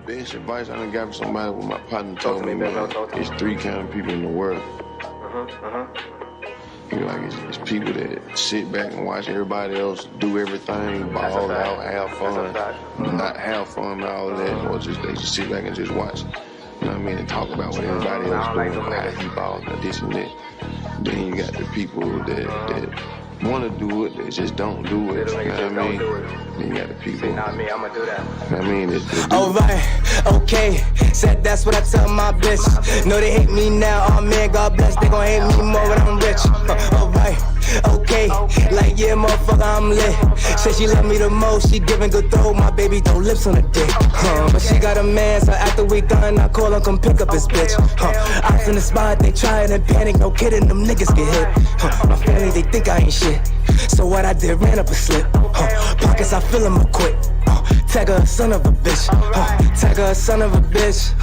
Best advice I done got from somebody when my partner told me, man, it's 3 kind of people in the world. You know, like it's people that sit back and watch everybody else do everything, ball out, have fun, not have fun and all of that, or just they just sit back and just watch. You know what I mean? And talk about what everybody else doing, how he balls and this and that. Then you got the people that want to do it, they just don't do it. You know what I mean? Then you got the people. Not me, I'm gonna do that. You know what I mean? Alright, okay. Said that's what I tell my bitch. Know they hate me now, oh man, God bless. They gon' hate me more when I'm rich. Alright, okay. Like, yeah, motherfucker, I'm lit. Said she love me the most, she giving good throw. My baby throw lips on the dick. But she got a man, so after we done, I call him, come pick up his bitch. Ops in the spot, they try and panic. No kidding, them niggas get hit. My family, they think I ain't shit. So what I did, ran up a slip. Pockets, I fill them up quick. Tag her, son of a bitch. Tag her, son of a bitch.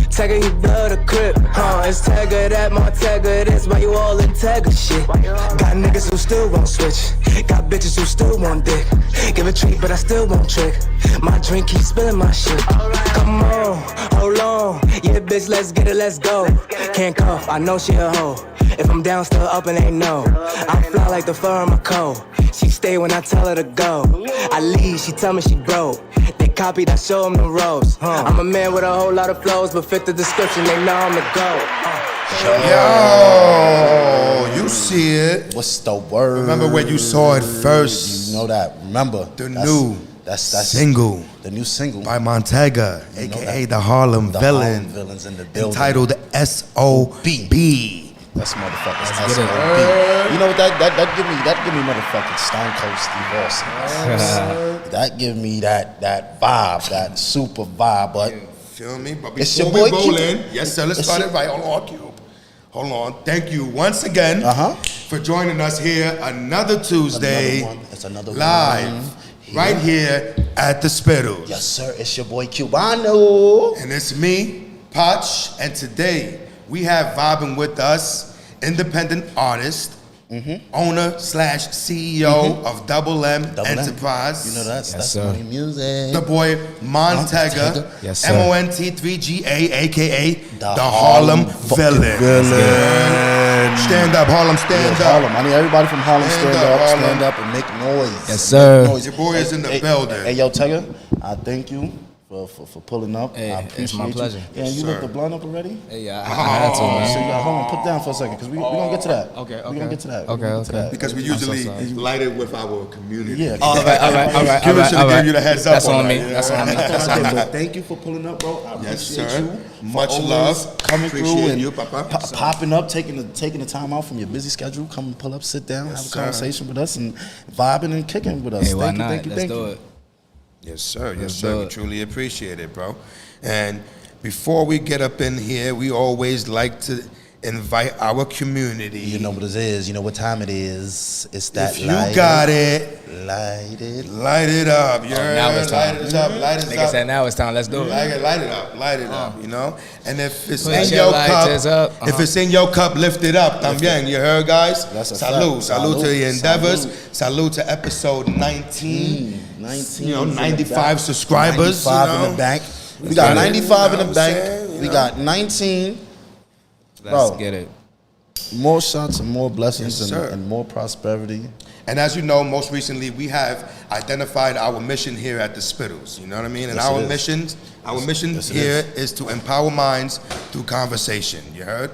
Tag her, he blood a crib. It's tag her that, Mont3ga this. Why you all in tagger shit? Got niggas who still won't switch. Got bitches who still want dick. Give a treat, but I still won't trick. My drink keeps spilling my shit. Come on, hold on. Yeah, bitch, let's get it, let's go. Can't cuff, I know she a hoe. If I'm down, still up and ain't no. I fly like the fur on my coat. She stay when I tell her to go. I leave, she tell me she broke. They copied, I show them the ropes. I'm a man with a whole lot of flows, but fit the description, they know I'm the GOAT. Yo, you see it. What's the word? Remember when you saw it first. You know that. Remember. That's single. The new single. By Mont3ga, a.k.a. the Harlem Villain. Villains in the building. Entitled S.O.B. That's motherfuckers S.O.B. You know what that give me motherfucking Stone Cold Steve Austin. That give me that vibe, that super vibe. But feel me? But it's before your we boy roll Cube. in, yes sir, let's start it right. Hold on, Cube. Hold on. Thank you once again for joining us here another Tuesday. It's another live. One. Right here at the Spittlez. Yes, sir. It's your boy Cubano. And it's me, Potch. And today we have vibing with us independent artist, owner/CEO of Double M Enterprise. You know that's money music. The boy Mont3ga. Yes, sir. Mont3ga, aka the Harlem Villain. Stand up, Harlem, stand up. Harlem. I need everybody from Harlem stand up and make noise. Yes, sir. Your boy is in the building. Hey, yo, Tega, I thank you for pulling up. Hey, I appreciate it's my pleasure. You. Yeah, and you lit the blunt up already? Hey, yeah, I had to, man. So you got, hold on, put down for a second, because we're going to get to that. Okay. We're going to get to that. Okay. Because we usually light it with our community. Yeah. All right. Cuba should have given you the heads up. That's on me. That's on me. But thank you for pulling up, bro. I appreciate you. Much love. Coming Appreciate through and you, Papa. Popping up, taking the time out from your busy schedule. Come and pull up, sit down, have a conversation with us, and vibing and kicking with us. Hey, why not? Thank you. Let's do it. Yes, sir. Yes, sir. We truly appreciate it, bro. And before we get up in here, we always like to invite our community. You know what it is. You know what time it is. It's that if you got it, light it. Light it up. Now it's time. Light it up. Light it Nigga up. said now it's time. Let's do it. Light it up. Light it up. You know. And if it's Put in your your cup, lighters up. if it's in your cup, lift it up. También. You heard, guys? That's a Salute. fact. Salute to the endeavors. Salute. Salute to episode 19. 19. You know, 95 subscribers. 95 in the bank. We got 95 in the bank. We got 19. Let's get it. More shots and more blessings Yes, and more prosperity. And as you know, most recently we have identified our mission here at the Spittlez. You know what I mean? And Yes, our mission here is to empower minds through conversation. You heard?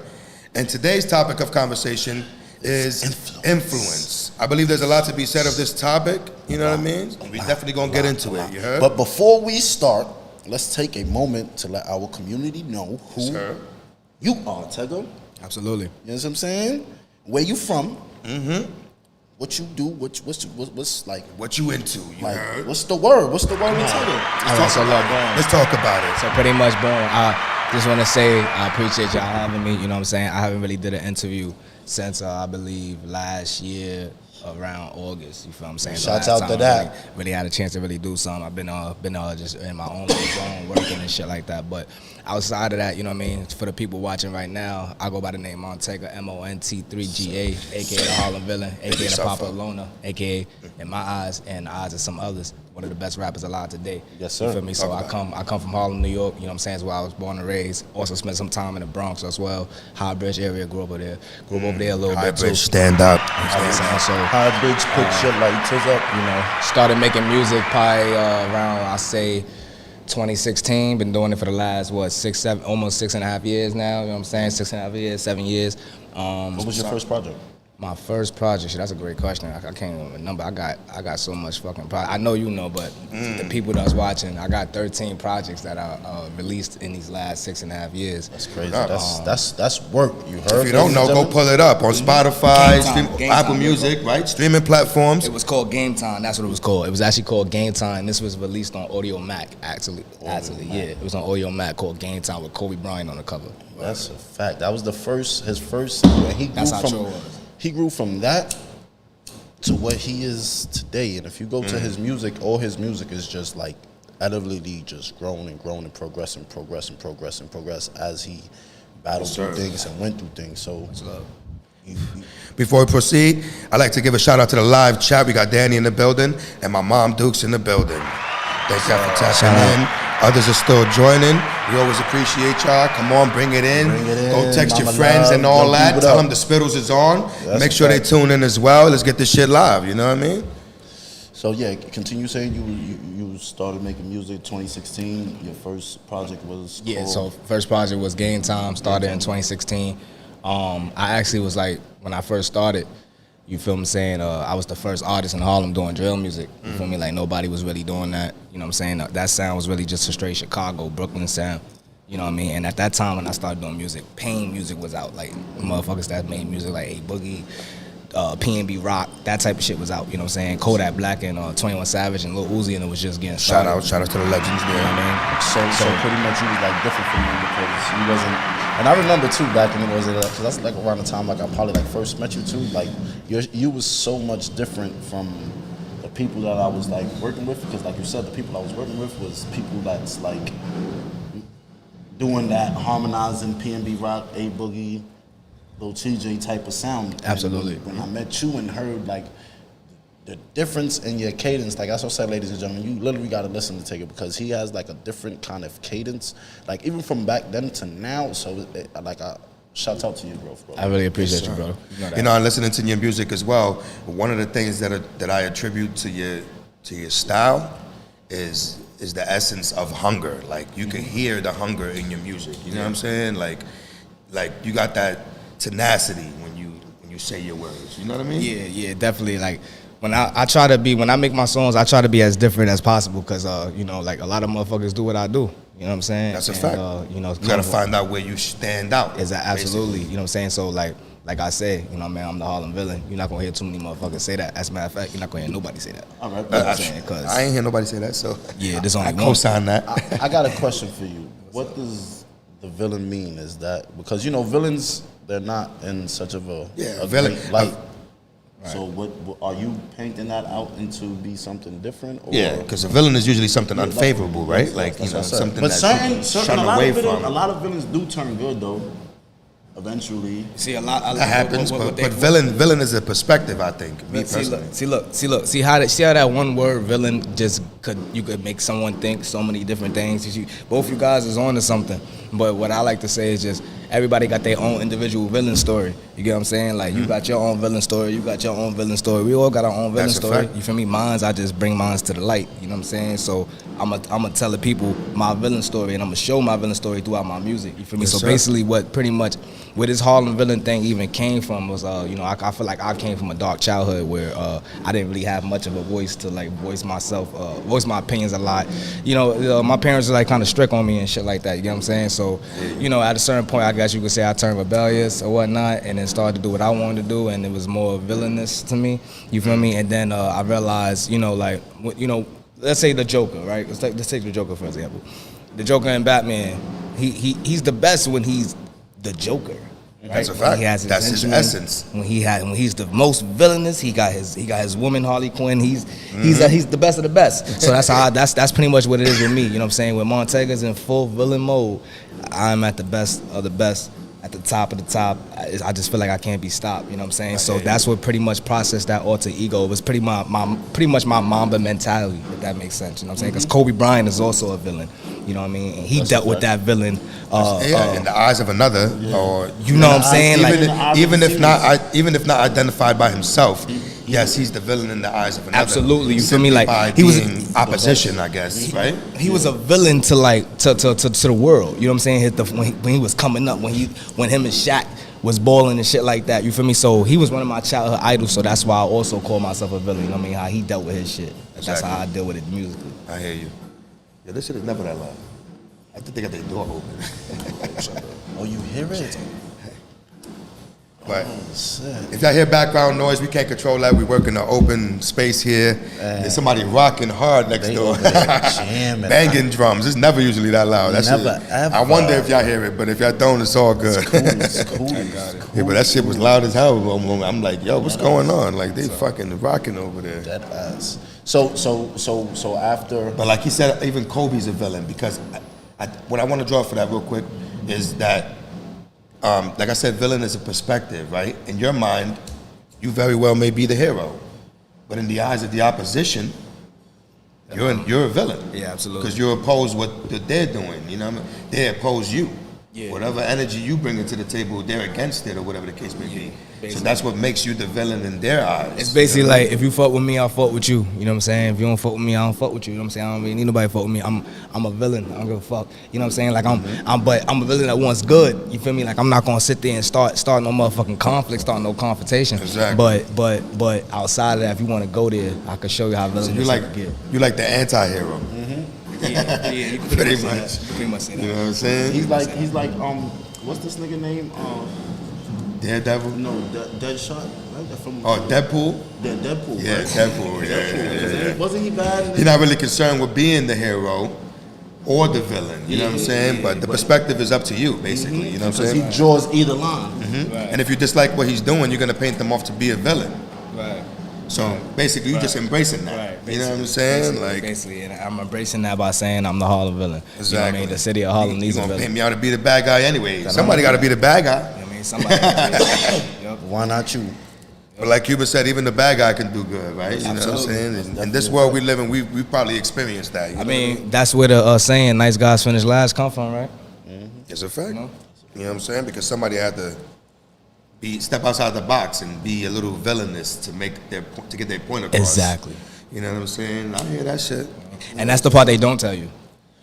And today's topic of conversation is influence. I believe there's a lot to be said of this topic. You know what I mean? We're definitely gonna get into it. You heard? But before we start, let's take a moment to let our community know who you are, Tego. Absolutely. You know what I'm saying? Where you from? What you do? What's like? What you into? You Like, heard? what's the word? What's the word in Tego? Let's talk about it. So pretty much, boom. I just want to say I appreciate y'all having me. You know what I'm saying? I haven't really did an interview since I believe last year around August. You feel what I'm saying? Shouts out to that. Really had a chance to really do something. I've been just in my own zone working and shit like that. But outside of that, you know what I mean? For the people watching right now, I go by the name Mont3ga, Mont3ga, aka the Harlem Villain, aka the Papa Loner, aka in my eyes and the eyes of some others, one of the best rappers alive today. Yes, sir. You feel me? So I come from Harlem, New York. You know what I'm saying? It's where I was born and raised. Also spent some time in the Bronx as well. High Bridge area, grew up over there. Grew up over there a little High bit Bridge, too. stand up. You know what I'm saying? So High Bridge, put your lighters up. you know, started making music probably around, I say, 2016. Been doing it for the last, almost 6.5 years now. You know what I'm saying? 6.5 years, 7 years. What was your first project? My first project, shit, that's a great question. I can't even remember. I got so much fucking project. I know you know, but the people that's watching, I got 13 projects that I released in these last 6.5 years. That's crazy. That's work. You heard? If you don't know, go pull it up on Spotify, Game Apple Time, Music, right? Streaming platforms. It was called Game Time. That's what it was called. It was actually called Game Time. This was released on Audio Mac, actually. Yeah. It was on Audio Mac called Game Time with Kobe Bryant on the cover. That's a fact. That was his first. That's how true it was. He grew from that to what he is today. And if you go to his music, all his music is just like edibly just growing and progressing as he battled through things and went through things. So Before we proceed, I'd like to give a shout out to the live chat. We got Danny in the building and my mom Duke's in the building. Thank y'all for tapping in. Others are still joining. We always appreciate y'all. Come on, bring it in. Go text your friends and all that. Tell them the Spittlez is on. Make sure they tune in as well. Let's get this shit live. You know what I mean? So yeah, continue saying you started making music 2016. Your first project was So first project was Game Time. Started in 2016. I actually was like, when I first started, you feel me saying, I was the first artist in Harlem doing drill music. You feel me? Like nobody was really doing that. You know what I'm saying? That sound was really just a straight Chicago, Brooklyn sound. You know what I mean? And at that time when I started doing music, Pain music was out. Like motherfuckers that made music like A Boogie, P&B Rock, that type of shit was out. You know what I'm saying? Kodak Black and 21 Savage and Lil Uzi, and it was just getting started. Shout out to the legends there. You know what I mean? So pretty much you was like different from him because you wasn't. And I remember too back in because that's like around the time like I probably like first met you too. Like you was so much different from the people that I was like working with, because like you said, the people I was working with was people that's like doing that harmonizing P&B Rock, A Boogie, Lil TJ type of sound. Absolutely. And when I met you and heard like the difference in your cadence, like that's what I said, ladies and gentlemen, you literally got to listen to Take It, because he has like a different kind of cadence, like even from back then to now. So shout out to your growth, bro. I really appreciate you, bro. You know, I'm listening to your music as well. One of the things that I attribute to your style is the essence of hunger. Like you can hear the hunger in your music. You know what I'm saying? Like you got that tenacity when you say your words. You know what I mean? Yeah, definitely. Like when I try to be, when I make my songs, I try to be as different as possible, because you know, like a lot of motherfuckers do what I do. You know what I'm saying? That's a fact. You know, you gotta find out where you stand out. Absolutely. Basically. You know what I'm saying? So like I say, you know, man, I'm the Harlem villain. You're not gonna hear too many motherfuckers say that. As a matter of fact, you're not gonna hear nobody say that. All right, you know what I'm saying? 'Cause I ain't hear nobody say that, so yeah, there's only I one. co-sign that. I got a question for you. What does the villain mean? Is that because you know villains, they're not in such of a villain great light. So what are you painting that out into be something different? Or? Yeah, because a villain is usually something unfavorable, right? Like, you know, something but that certain shun away from. a lot of villains do turn good though. Eventually, See a lot. That happens, but villain is a perspective, I think. Me personally. See how that one word villain just you could make someone think so many different things. Both you guys is on to something. But what I like to say is just everybody got their own individual villain story. You get what I'm saying? Like you got your own villain story, you got your own villain story. We all got our own villain story. You feel me? Mine's, I just bring mines to the light. You know what I'm saying? So I'm gonna tell the people my villain story, and I'm gonna show my villain story throughout my music. You feel me? Yes, so sir. basically, what pretty much where this Harlem villain thing even came from was, you know, I feel like I came from a dark childhood where I didn't really have much of a voice to like voice myself, voice my opinions a lot. You know, my parents were like kind of strict on me and shit like that. You know what I'm saying? So, you know, at a certain point, I guess you could say I turned rebellious or whatnot, and then started to do what I wanted to do, and it was more villainous to me. You feel me? And then I realized, you know, like, you know, let's say the Joker, right? Let's take the Joker for example. The Joker in Batman, he's the best when he's the Joker. Right? That's a fact. That's his essence. When he's the most villainous, he got his woman Harley Quinn. He's the best of the best. So that's pretty much what it is with me. You know what I'm saying? When Mont3ga's in full villain mode, I'm at the best of the best at the top of the top. I just feel like I can't be stopped. You know what I'm saying? So that's what pretty much processed that alter ego. It was pretty much my Mamba mentality, if that makes sense. You know what I'm saying? Because Kobe Bryant is also a villain. You know what I mean? And he dealt with that villain. In the eyes of another, or you know what I'm saying? Even if not identified by himself. Yes, he's the villain in the eyes of another. Absolutely, you feel me? Like by he was opposition, I guess, right? He was a villain to the world. You know what I'm saying? When he was coming up, when him and Shaq was balling and shit like that. You feel me? So he was one of my childhood idols. So that's why I also call myself a villain. You know what I mean? How he dealt with his shit. That's how I deal with it musically. I hear you. Yeah, this shit is never that loud. I think they got their door open. Oh, you hear it? But if y'all hear background noise, we can't control that. We work in an open space here. There's somebody rocking hard next door. Banging drums. It's never usually that loud. That's Never, ever. I wonder if y'all hear it, but if y'all don't, it's all good. It's cool. Yeah, but that shit was loud as hell. I'm like, yo, what's going on? Like, they fucking rocking over there. Dead ass. So after. But like he said, even Kobe's a villain, because what I want to draw for that real quick is that, like I said, villain is a perspective, right? In your mind, you very well may be the hero, but in the eyes of the opposition, you're a villain. Yeah, absolutely. Because you oppose what they're doing. You know what I mean? They oppose you. Yeah. Whatever energy you bring into the table, they're against it, or whatever the case may be. Basically. So that's what makes you the villain in their eyes. It's basically like, if you fuck with me, I'll fuck with you. You know what I'm saying? If you don't fuck with me, I don't fuck with you. You know what I'm saying? I don't really need nobody to fuck with me. I'm a villain. I don't give a fuck. You know what I'm saying? Like but I'm a villain that wants good. You feel me? Like, I'm not gonna sit there and start no motherfucking conflict, start no confrontation. Exactly. But outside of that, if you want to go there, I can show you how villain you like get. You like the anti-hero. Yeah, you can pretty much. Say that. You know what I'm saying? He's like what's this nigga name? Daredevil? No, Deadshot. Right? From Deadpool? Deadpool. Yeah, right? Deadpool. Yeah. Wasn't he bad? He's not really concerned with being the hero or the villain. You know what I'm saying? But the perspective is up to you, basically. You know what I'm saying? Because he draws either line. Right. And if you dislike what he's doing, you're gonna paint them off to be a villain. Right. So basically, you're just embracing that. Right. You know what I'm saying? Basically, and I'm embracing that by saying I'm the Harlem villain. Exactly. You know what I mean? The city of Harlem needs a gonna villain. paint me out to be the bad guy anyway. Somebody got to be the bad guy. You know what I mean? Somebody. Yep. Why not you? But like Cuba said, even the bad guy can do good, right? You know what I'm saying? In this world we live in, we probably experienced that. I mean, that's where the saying "nice guys finish last" come from, right? It's a fact. You know what I'm saying? Because somebody had to step outside the box and be a little villainous to get their point across. Exactly. You know what I'm saying? I hear that shit. And that's the part they don't tell you.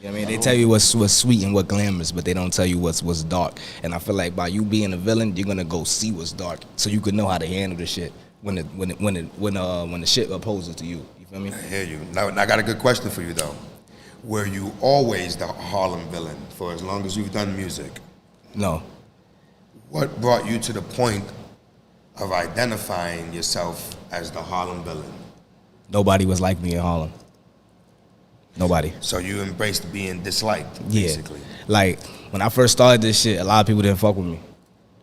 You know what I mean? They tell you what's sweet and what glamorous, but they don't tell you what's dark. And I feel like by you being a villain, you're gonna go see what's dark, so you can know how to handle the shit when the shit opposes to you. You feel me? I hear you. Now I got a good question for you though. Were you always the Harlem villain for as long as you've done music? No. What brought you to the point of identifying yourself as the Harlem villain? Nobody was like me in Harlem. Nobody. So you embraced being disliked, basically. Like, when I first started this shit, a lot of people didn't fuck with me.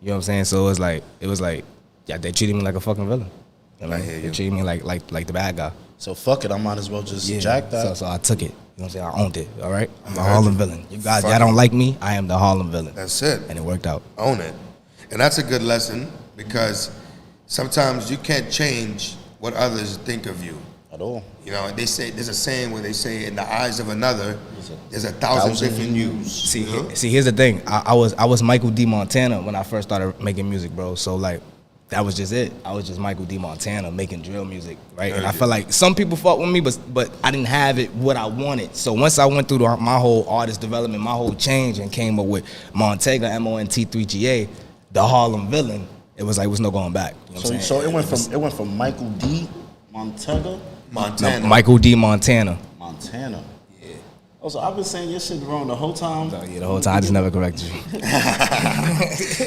You know what I'm saying? So it was like, yeah, they treated me like a fucking villain. You know I hear you. They treated me like the bad guy. So fuck it, I might as well just jack that. So I took it. You know what I'm saying? I owned it, all right? I'm the Harlem villain. You guys, y'all don't like me, I am the Harlem villain. That's it. And it worked out. Own it. And that's a good lesson, because sometimes you can't change what others think of you. At all. You know, they say, there's a saying where they say, in the eyes of another, there's 1,000 different yous. See, here's the thing. I was Michael D. Montana when I first started making music, bro. So like, that was just it. I was just Michael D. Montana making drill music, right? And I felt like some people fought with me, but I didn't have it what I wanted. So once I went through my whole artist development, my whole change, and came up with Mont3ga, Mont3ga, the Harlem villain, it was like, was no going back. You know what I'm saying? So it went from Michael D. Montana. Montana. No, Michael D. Montana. Montana. Yeah. Oh, so I've been saying your shit wrong the whole time. Yeah, the whole time. I just never corrected you.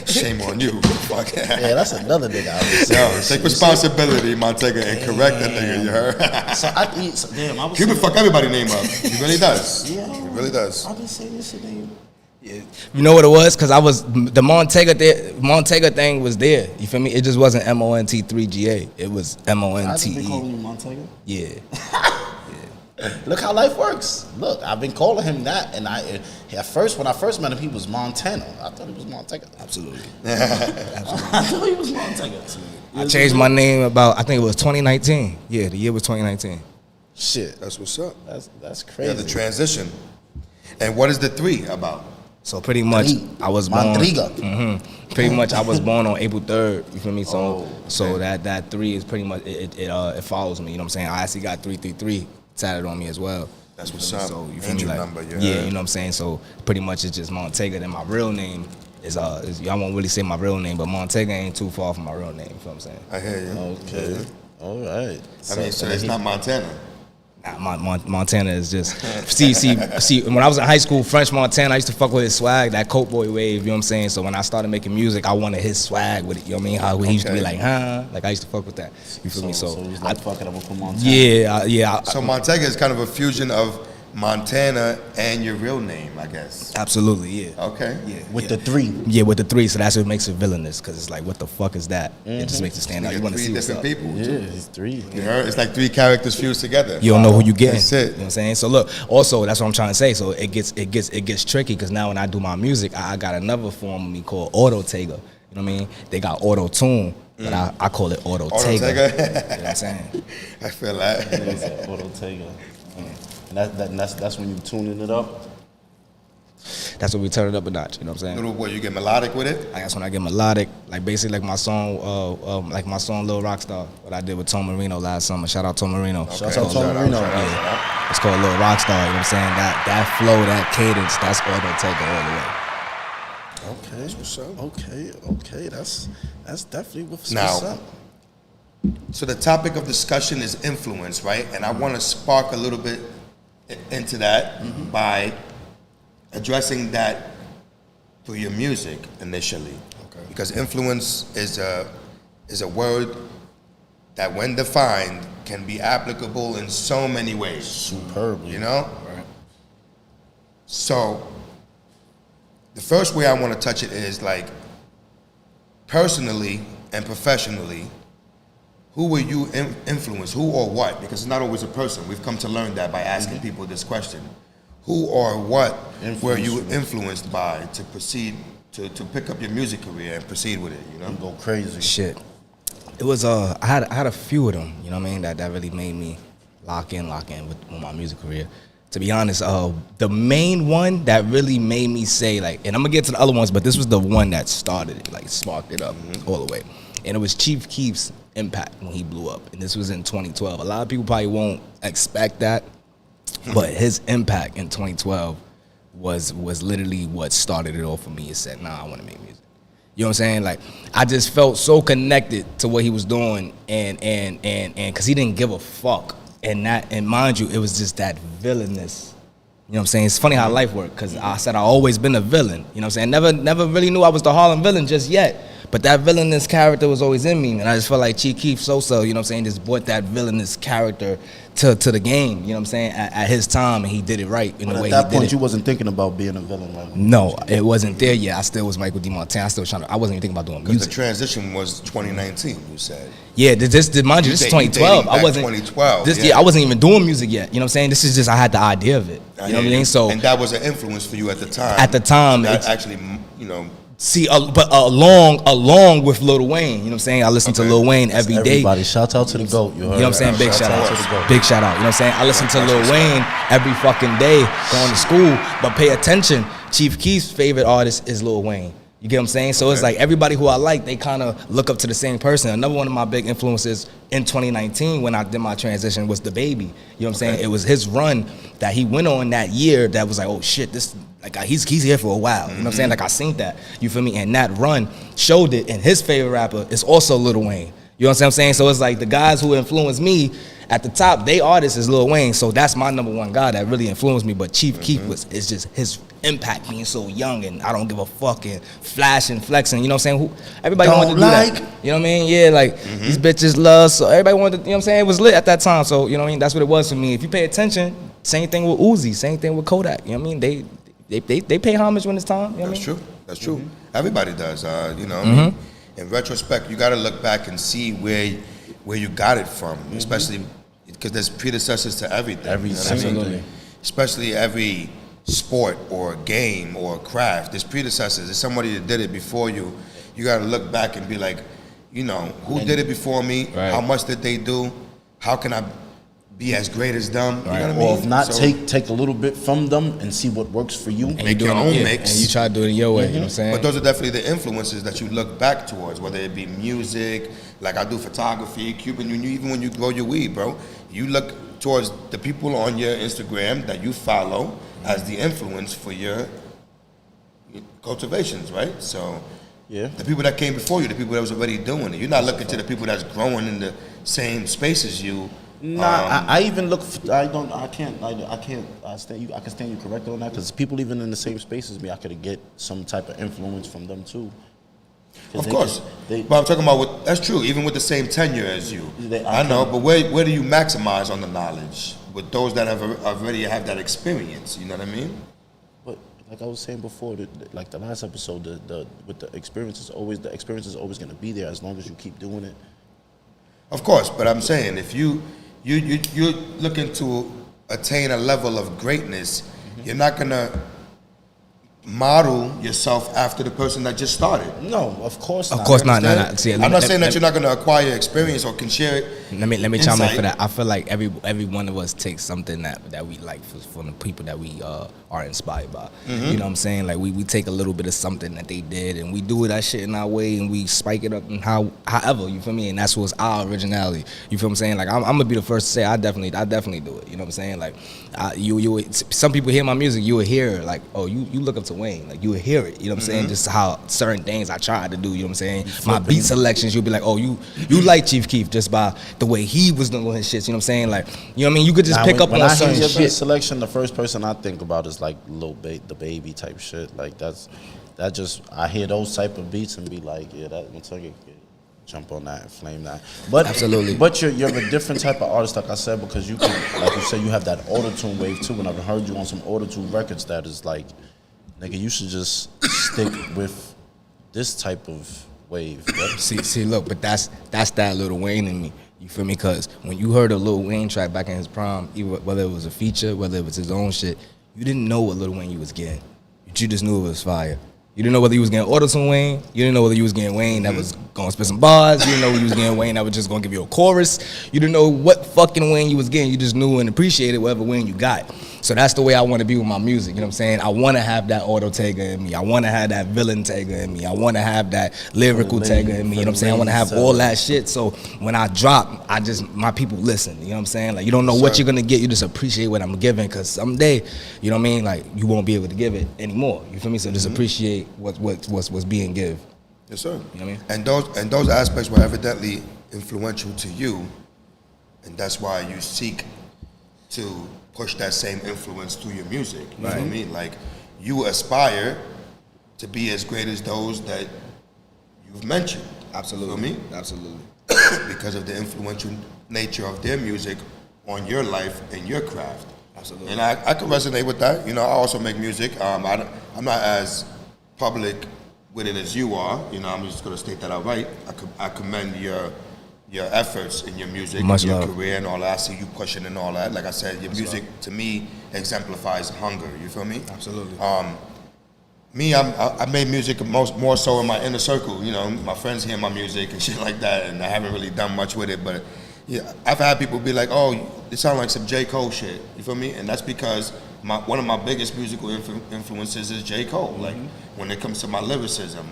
Shame on you. Fuck. Yeah, that's another nigga. Yo, take responsibility, Mont3ga, and correct that nigga. You heard? Damn, I was. Cuban fuck everybody's name up. He really does. Yeah, he really does. I've been saying this shit name. Yeah. You know what it was? Because I was the Mont3ga thing was there. You feel me? It just wasn't Mont3ga. It was Mont. I just been calling you Mont3ga. Yeah. Look how life works. Look, I've been calling him that, and when I first met him, he was Montana. I thought he was Mont3ga. Absolutely. I thought he was Mont3ga. I changed my name about, I think it was 2019. Yeah, the year was 2019. Shit, That's what's up. that's crazy. Yeah, the transition. And what is the 3 about? So pretty much, I was born. Mont3ga. Pretty much, I was born on April 3rd. You feel me? So, Oh, that 3 is pretty much it follows me. You know what I'm saying? I actually got 333 tatted on me as well. That's what's up. So you feel me? Angel Like, number, yeah, you know what I'm saying. So pretty much, it's just Mont3ga. Then my real name is I won't really say my real name, but Mont3ga ain't too far from my real name. You feel what I'm saying? I hear you. Okay. All right. I mean, so it's not Montana. Nah, Montana is just see. When I was in high school, French Montana, I used to fuck with his swag, that Coke Boy wave. You know what I'm saying? So when I started making music, I wanted his swag with it. You know what I mean? How he used to be like, huh? Like I used to fuck with that. You feel me? So it was like fucking up with Montana. yeah. So Mont3ga is kind of a fusion of Montana and your real name, I guess. Absolutely, yeah. Okay. Yeah, With the 3. Yeah, with the 3, so that's what makes it villainous, because it's like, what the fuck is that? It just makes it stand out. You want to 3 see what's different up. people. Yeah, he's 3. You heard? It's like 3 characters fused together. You don't know who you getting. That's it. You know what I'm saying? So look, also that's what I'm trying to say. So it gets tricky, because now when I do my music, I got another form of me called Mont3ga. You know what I mean? They got auto tune, but I call it Mont3ga. You know what I'm saying? I feel that. Mont3ga. And that's when you tuning it up. That's when we turn it up a notch. You know what I'm saying? Little what, you get melodic with it? I guess when I get melodic, like basically like my song Lil Rockstar, what I did with Tom Marino last summer. Shout out Tom Marino. Shout out Tom Marino. Yeah. It's called Lil Rockstar. You know what I'm saying? That flow, that cadence, that's Mont3ga all the way. Okay. That's what's up. Okay. That's definitely what's Now, up. So the topic of discussion is influence, right? And I want to spark a little bit into that by addressing that through your music initially. Okay. Because influence is a word that, when defined, can be applicable in so many ways. Superbly. You know? Right. So the first way I want to touch it is like, personally and professionally, who were you influenced? Who or what? Because it's not always a person. We've come to learn that by asking people this question. Who or what were you influenced by to proceed to pick up your music career and proceed with it? You know, Go crazy. Shit. It was I had a few of them. You know what I mean? That really made me lock in with my music career. To be honest, the main one that really made me say, like, and I'm gonna get to the other ones, but this was the one that started it, like sparked it up all the way. And it was Chief Keef's impact when he blew up. And this was in 2012. A lot of people probably won't expect that, but his impact in 2012 was literally what started it all for me. It said, nah, I want to make music. You know what I'm saying? Like, I just felt so connected to what he was doing, and because he didn't give a fuck. And mind you, it was just that villainous. You know what I'm saying? It's funny how life works, because I said I always been a villain. You know what I'm saying? Never really knew I was the Harlem villain just yet. But that villainous character was always in me, and I just felt like Chief Keef Sosa, you know what I'm saying, just brought that villainous character to the game, you know what I'm saying, at his time, and he did it right in the way he did it. At that point, you wasn't thinking about being a villain, right? No, it wasn't there yet. I still was Michael D. Montana. I wasn't even thinking about doing because music. the transition was 2019. You said. Yeah, mind you, this is 2012. I wasn't 2012. I wasn't even doing music yet. You know what I'm saying? This is just, I had the idea of it. You know what I mean? So, and that was an influence for you at the time. At the time, that actually, you know. See, but along with Lil Wayne, you know what I'm saying? I listen to Lil Wayne every day. Everybody, shout out to the GOAT. You know what I'm saying? Big shout out to the GOAT. Big shout out. You know what I'm saying? I listen to Lil Wayne every fucking day going to school, but pay attention. Chief Keef's favorite artist is Lil Wayne. You get what I'm saying? So it's like everybody who I like, they kind of look up to the same person. Another one of my big influences in 2019 when I did my transition was DaBaby. You know what I'm saying? It was his run that he went on that year that was like, oh shit, this, like, he's here for a while. You know what I'm saying? Like, I seen that. You feel me? And that run showed it. And his favorite rapper is also Lil Wayne. You know what I'm saying? So it's like the guys who influenced me at the top, they artists is Lil Wayne. So that's my number one guy that really influenced me. But Chief Keef is just his impact being so young, and I don't give a fuck, and flashing, flexing. You know what I'm saying? Everybody wanted to do that. You know what I mean? Yeah, like these bitches love. So everybody wanted to, you know what I'm saying? It was lit at that time. So, you know what I mean? That's what it was for me. If you pay attention, same thing with Uzi, same thing with Kodak. You know what I mean? They pay homage when it's time. You know what I mean? That's true. Everybody does. You know what I mean? In retrospect, you got to look back and see where you got it from, especially because there's predecessors to everything. Every you know what I mean? Absolutely. Especially every sport or game or craft. There's predecessors. There's somebody that did it before you. You got to look back and be like, you know, who did it before me? Right. How much did they do? How can I be as great as them? You know what I mean? Or if not, So, take a little bit from them and see what works for you. And Make you your doing own it, mix. and you try to do it in your way. You know what I'm saying? But those are definitely the influences that you look back towards, whether it be music, like I do photography, Cuban, even when you grow your weed, bro, you look towards the people on your Instagram that you follow as the influence for your cultivations, right? So Yeah. the people that came before you, the people that was already doing it, you're not looking to the people that's growing in the same space as you. Nah, I even look. I stand you. I can stand you corrected on that because people even in the same space as me, I could get some type of influence from them too. Of course, but I'm talking about that's true. Even with the same tenure as you, I know. But where do you maximize on the knowledge with those that have already have that experience? You know what I mean? But like I was saying before, like the last episode, with the experience is always going to be there as long as you keep doing it. Of course, but I'm saying if you're looking to attain a level of greatness, you're not gonna model yourself after the person that just started. No, of course not. Of course not. Understand? No. See, I'm not saying that you're not gonna acquire experience or can share it. Let me chime in insight. for that. I feel like every one of us takes something that we like from the people that we are inspired by. You know what I'm saying? Like we take a little bit of something that they did and we do that shit in our way and we spike it up and however, you feel me? And that's what's our originality. You feel what I'm saying? Like I'm gonna be the first to say I definitely do it. You know what I'm saying? Like some people hear my music, you will hear like, oh, you look up to Wayne, like you will hear it. You know what I'm saying? Just how certain things I tried to do. You know what I'm saying? My beat selections, you'll be like, oh, you like Chief Keef just by the way he was doing his shit. You know what I'm saying? Like, you know what I mean? You could just pick up when on I hear certain your shit. beat selection, the first person I think about is like the baby type shit. Like I hear those type of beats and be like, yeah, that Mont3ga jump on that and flame that. But Absolutely. But you're a different type of artist, like I said, because you can, like you said, you have that auto-tune wave too. And I've heard you on some auto-tune records that is like, nigga, you should just stick with this type of wave. Yep. See, look, but that's that Lil Wayne in me. You feel me? Because when you heard a Lil Wayne track back in his prime, whether it was a feature, whether it was his own shit, you didn't know what Lil Wayne you was getting. You just knew it was fire. You didn't know whether you was getting auto-tune Wayne. You didn't know whether you was getting Wayne that was gonna spit some bars. You didn't know you was getting Wayne that was just gonna give you a chorus. You didn't know what fucking Wayne you was getting. You just knew and appreciated whatever Wayne you got. So that's the way I want to be with my music. You know what I'm saying? I want to have that auto-Tega in me. I want to have that villain Tega in me. I want to have that lyrical Tega in me. You know what I'm saying? I want to have all that shit. So when I drop, my people listen. You know what I'm saying? Like you don't know what you're gonna get. You just appreciate what I'm giving. Cause someday, you know what I mean? Like you won't be able to give it anymore. You feel me? So just appreciate what's being given. Yes, sir. You know what I mean? And those aspects were evidently influential to you, and that's why you seek to push that same influence through your music. You know what I mean? Like you aspire to be as great as those that you've mentioned. Absolutely. You know what I mean? Absolutely. Because of the influential nature of their music on your life and your craft. Absolutely. And I can resonate with that. You know, I also make music. I'm not as public with it as you are. You know, I'm just gonna state that outright. I commend your efforts in your music, Much your love. career and all that. I see you pushing and all that. Like I said, your music to me exemplifies hunger. You feel me? Absolutely. Me, I made music more so in my inner circle. You know, my friends hear my music and shit like that, and I haven't really done much with it. But yeah, I've had people be like, "Oh, it sounds like some J. Cole shit." You feel me? And that's because one of my biggest musical influences is J. Cole. Like when it comes to my lyricism,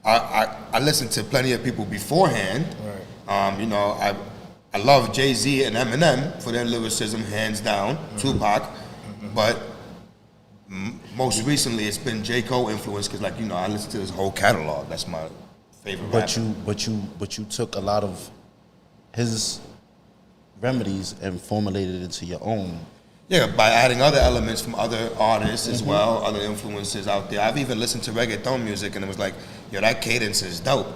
I listened to plenty of people beforehand. Right. You know, I love Jay-Z and Eminem for their lyricism, hands down. Tupac, but most recently it's been J. Cole influence because, like, you know, I listen to his whole catalog. That's my favorite rapper. But you took a lot of his remedies and formulated it into your own. Yeah, by adding other elements from other artists as well, other influences out there. I've even listened to reggaeton music and it was like, yo, that cadence is dope.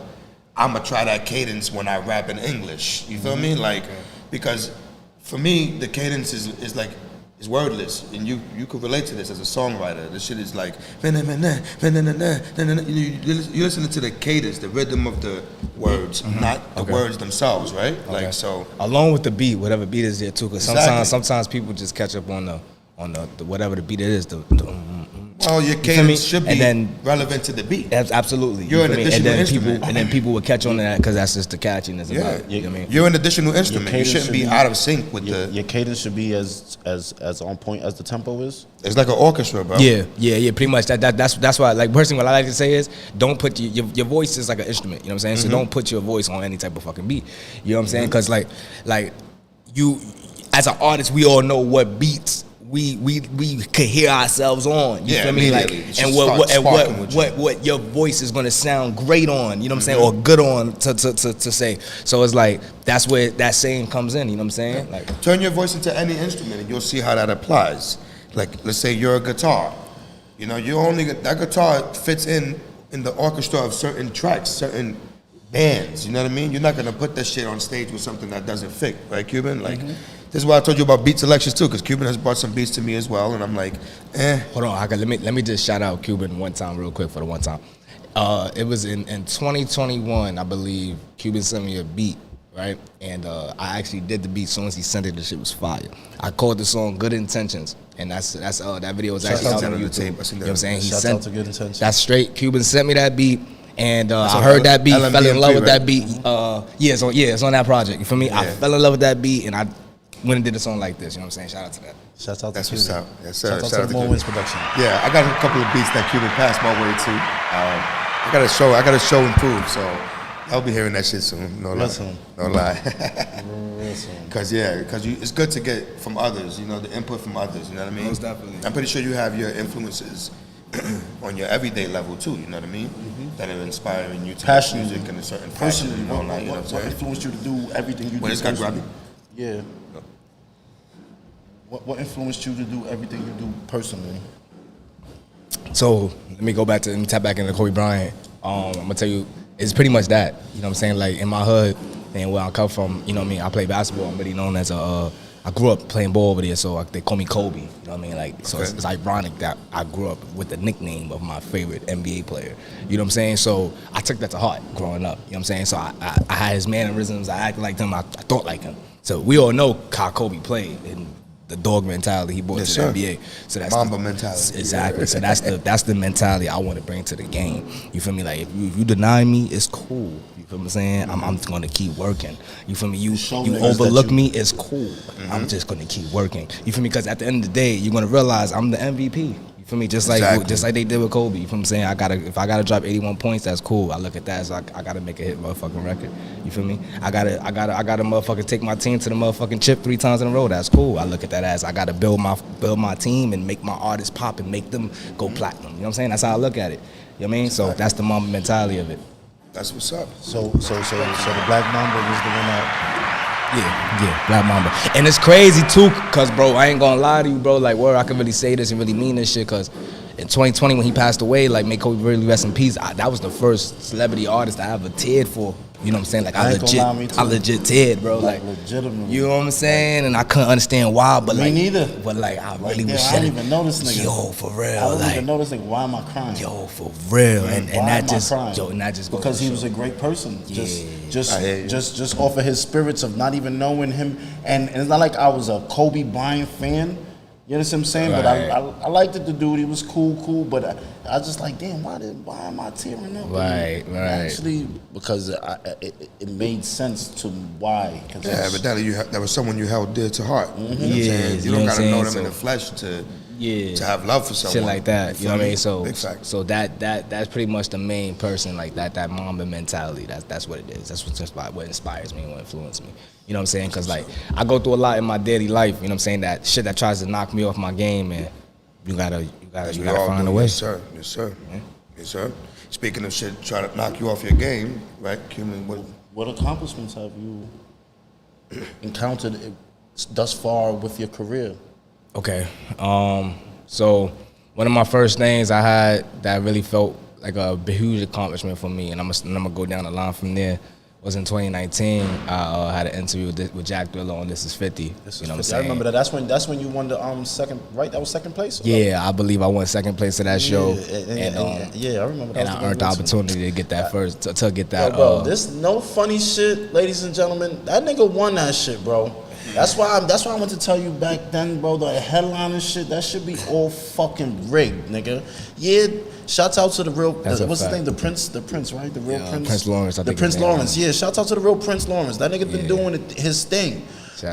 I'm gonna try that cadence when I rap in English. You feel me? Like, because for me, the cadence is like It's wordless, and you could relate to this as a songwriter. This shit is like, you're listening to the cadence, the rhythm of the words, not the words themselves, right? Like so. Along with the beat, whatever beat is there too, because sometimes people just catch up on the whatever the beat it is. Well, your cadence should be relevant to the beat. Absolutely. You're an additional instrument. And then people would catch on to that because that's just the catchiness about it. You know what I mean? You're an additional instrument. You shouldn't be out of sync with your cadence should be as on point as the tempo is. It's like an orchestra, bro. Yeah, pretty much. That's why, like, personally, what I like to say is, don't put your voice is like an instrument. You know what I'm saying? So don't put your voice on any type of fucking beat. You know what I'm saying? Because like you, as an artist, we all know what beats we could hear ourselves on. You feel me? Like, and what your voice is gonna sound great on. You know what I'm saying? Or good on to say. So it's like that's where that saying comes in. You know what I'm saying? Like, turn your voice into any instrument, and you'll see how that applies. Like, let's say you're a guitar. You know, that guitar fits in the orchestra of certain tracks, certain bands. You know what I mean? You're not gonna put that shit on stage with something that doesn't fit, right, Cuban? Like. This is why I told you about beat selections too, because Cuban has brought some beats to me as well, and I'm like, Hold on, let me just shout out Cuban one time real quick for the one time. It was in 2021, I believe. Cuban sent me a beat, right? And I actually did the beat. As soon as he sent it, the shit was fire. I called the song "Good Intentions," and that's that video was actually out on YouTube. You know what I'm saying? Shout out to Good Intentions. That's straight. Cuban sent me that beat. And I heard that beat, fell in love with that beat. It's on that project. You feel me? Yeah. I fell in love with that beat, and I went and did a song like this. You know what I'm saying? Shout out to that. Shout out to that's what's up. Yes, sir. Shout out to Mont3ga production. Yeah, I got a couple of beats that Cuban passed my way too. I got a show and prove, so I'll be hearing that shit soon. No lie. Because it's good to get from others. You know, the input from others. You know what I mean? Most definitely. I'm pretty sure you have your influences on your everyday level too. You know what I mean? That are inspiring you to make music in a certain fashion. You know, like, what influenced you to do everything you do? When it's got grabby. Yeah. What influenced you to do everything you do personally? So let me tap back into Kobe Bryant. I'm gonna tell you, it's pretty much that. You know what I'm saying? Like, in my hood and where I come from, you know what I mean? I play basketball. I'm really known as I grew up playing ball over there, so they call me Kobe. You know what I mean? Like, so it's ironic that I grew up with the nickname of my favorite NBA player. You know what I'm saying? So I took that to heart growing up. You know what I'm saying? So I had his mannerisms. I acted like him. I thought like him. So we all know how Kobe played and the dog mentality he brought to the NBA. So that's Mamba mentality. Exactly. So that's the mentality I want to bring to the game. You feel me? Like, if you deny me, it's cool. You feel what I'm saying? I'm going to keep working. You feel me? You overlook me, it's cool. I'm just going to keep working. You feel me? Because at the end of the day, you're going to realize I'm the MVP. You feel me? Just like they did with Kobe. You feel what I'm saying? If I gotta drop 81 points, that's cool. I look at that as I gotta make a hit motherfucking record. You feel me? I gotta motherfucking take my team to the motherfucking chip 3 times in a row. That's cool. I look at that as I gotta build my team and make my artists pop and make them go platinum. You know what I'm saying? That's how I look at it. You know what I mean? So that's the Mamba mentality of it. That's what's up. So the Black Mamba was the one that. Yeah, Black Mamba. And it's crazy too, cause bro, I ain't gonna lie to you, bro. Like, where I can really say this and really mean this shit, cause in 2020 when he passed away, like, may Kobe really rest in peace. That was the first celebrity artist I ever teared for. You know what I'm saying? Like, I legit teared, bro. Like, legitimately. You know what I'm saying? And I couldn't understand why, but me neither. But like, I really was. I didn't even know this nigga. Yo, for real. I didn't even know this nigga. Why am I crying? Yo, for real. And that just because he was a great person. Yeah. Just off of his spirits of not even knowing him, and it's not like I was a Kobe Bryant fan. You understand what I'm saying? Right. But I liked it, the dude. He was cool. But I just like, damn, why am I tearing up? Right. Actually, because it made sense to why. Yeah, evidently that was someone you held dear to heart. Mm-hmm. You know what I'm saying? You don't gotta know them in the flesh to have love for someone. Shit like that. You know what I mean? So big fact. So that's pretty much the main person, like that Mamba mentality. That's what it is. That's what inspires me and what influences me. You know what I'm saying? Because, like, I go through a lot in my daily life, you know what I'm saying, that shit that tries to knock me off my game, and you gotta find a way. Yes, sir. Speaking of shit trying to knock you off your game, right? What accomplishments have you encountered thus far with your career? Okay. So one of my first things I had that really felt like a huge accomplishment for me, and I'm gonna go down the line from there, was in 2019. I had an interview with Jack Thriller on This Is 50. This you know is what I'm 50. saying? I remember that. That's when you won the second, right? That was second place? Yeah, I believe I won second place to that show. Yeah, I remember that. And I earned the opportunity to get that first, to get that. Yo, bro, this no funny shit, ladies and gentlemen. That nigga won that shit, bro. That's why I went to tell you back then, bro, the headline and shit, that should be all fucking rigged, nigga. Yeah, shouts out to the real, what's his name? The Prince, right? The real Prince. Prince Lawrence, I think. The Prince Lawrence, yeah. Shouts out to the real Prince Lawrence. That nigga been doing his thing.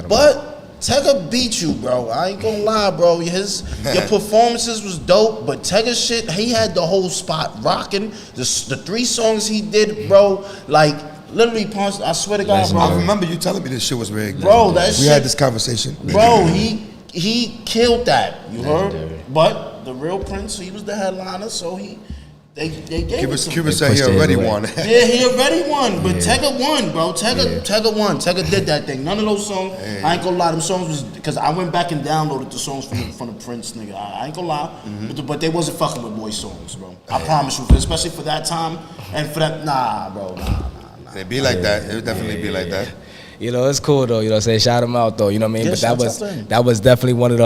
But Tega beat you, bro. I ain't gonna lie, bro. Your performances was dope, but Tega shit, he had the whole spot rocking. The 3 songs he did, bro, like, literally punched. I swear to God, bro. I remember you telling me this shit was rigged. Bro, that shit. We had this conversation. Bro, he killed that. You heard? But the real Prince, he was the headliner, so they gave it to him. Cuba said he already won. Yeah, he already won, but Tega won, bro. Tega won. Tega did that thing. None of those songs. I ain't gonna lie. Them songs was because I went back and downloaded the songs from the Prince nigga. I ain't gonna lie, but they wasn't fucking with boy songs, bro. I promise you, especially for that time and for that. Nah, bro. Nah. It'd be like that. It would definitely be like that. You know, it's cool though. You know what I'm saying? Shout him out though. You know what I mean? Yeah, but that was definitely one of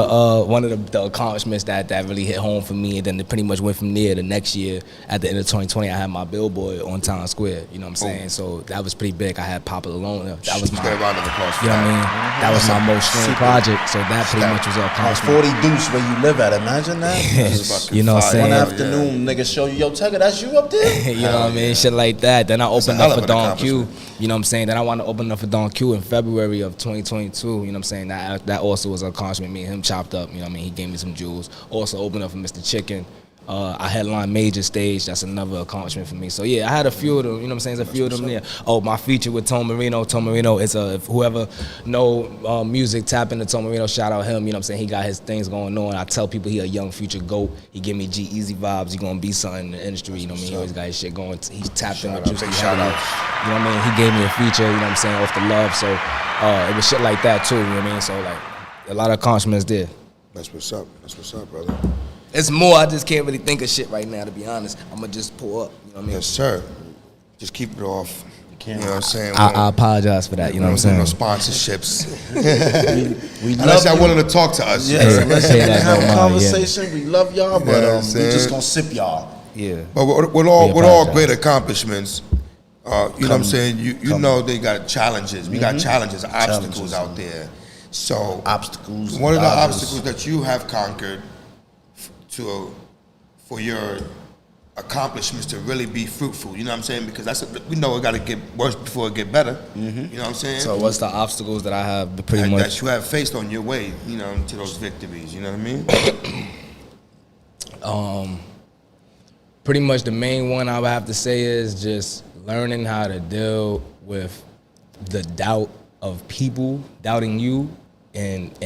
the accomplishments that really hit home for me. And then it pretty much went from there. The next year, at the end of 2020, I had my billboard on Times Square. You know what I'm saying? So that was pretty big. I had Papa Alone. That was my. You know what I mean? That was my most streamed project. So that pretty much was an accomplishment. 40 Deuce where you live at. Imagine that. You know what I'm saying? One afternoon, nigga show you, yo, Tega, that's you up there? You know what I mean? Shit like that. Then I opened up for Don Q. You know what I'm saying? Then I wanted to open up for Don Q in February of 2022. You know what I'm saying? That also was an accomplishment. Me and him chopped up. You know what I mean? He gave me some jewels. Also opened up for Mr. Chicken. I headlined Major Stage. That's another accomplishment for me. So yeah, I had a few of them. You know what I'm saying? There's a few of them there. Oh, my feature with Tom Marino. Tom Marino is if whoever know music, tap into Tom Marino. Shout out him. You know what I'm saying? He got his things going on. I tell people he a young future GOAT. He give me G-Eazy vibes. He gonna be something in the industry. You know what I mean? He always got his shit going. He's tapped in with Juicy. Shout out. You know what I mean? He gave me a feature. You know what I'm saying? Off the love. So it was shit like that too. You know what I mean? So like a lot of accomplishments there. That's what's up. That's what's up, brother. It's more. I just can't really think of shit right now, to be honest. I'm going to just pull up. You know what I mean? Yes, sir. Just keep it off. You know what I'm saying? I apologize for that. You know what I'm saying? No sponsorships. Unless y'all willing to talk to us. Yes, unless you have a conversation. Yeah. We love y'all, but we just going to sip y'all. Yeah. But with all great accomplishments, you know what I'm saying? You know they got challenges. We got challenges, obstacles out there. So obstacles. One of the obstacles that you have conquered for your accomplishments to really be fruitful, you know what I'm saying? Because we know it got to get worse before it get better. You know what I'm saying? So what's the obstacles that I have pretty much that you have faced on your way, you know, to those victories? You know what I mean? Pretty much the main one I would have to say is just learning how to deal with the doubt of people doubting you. And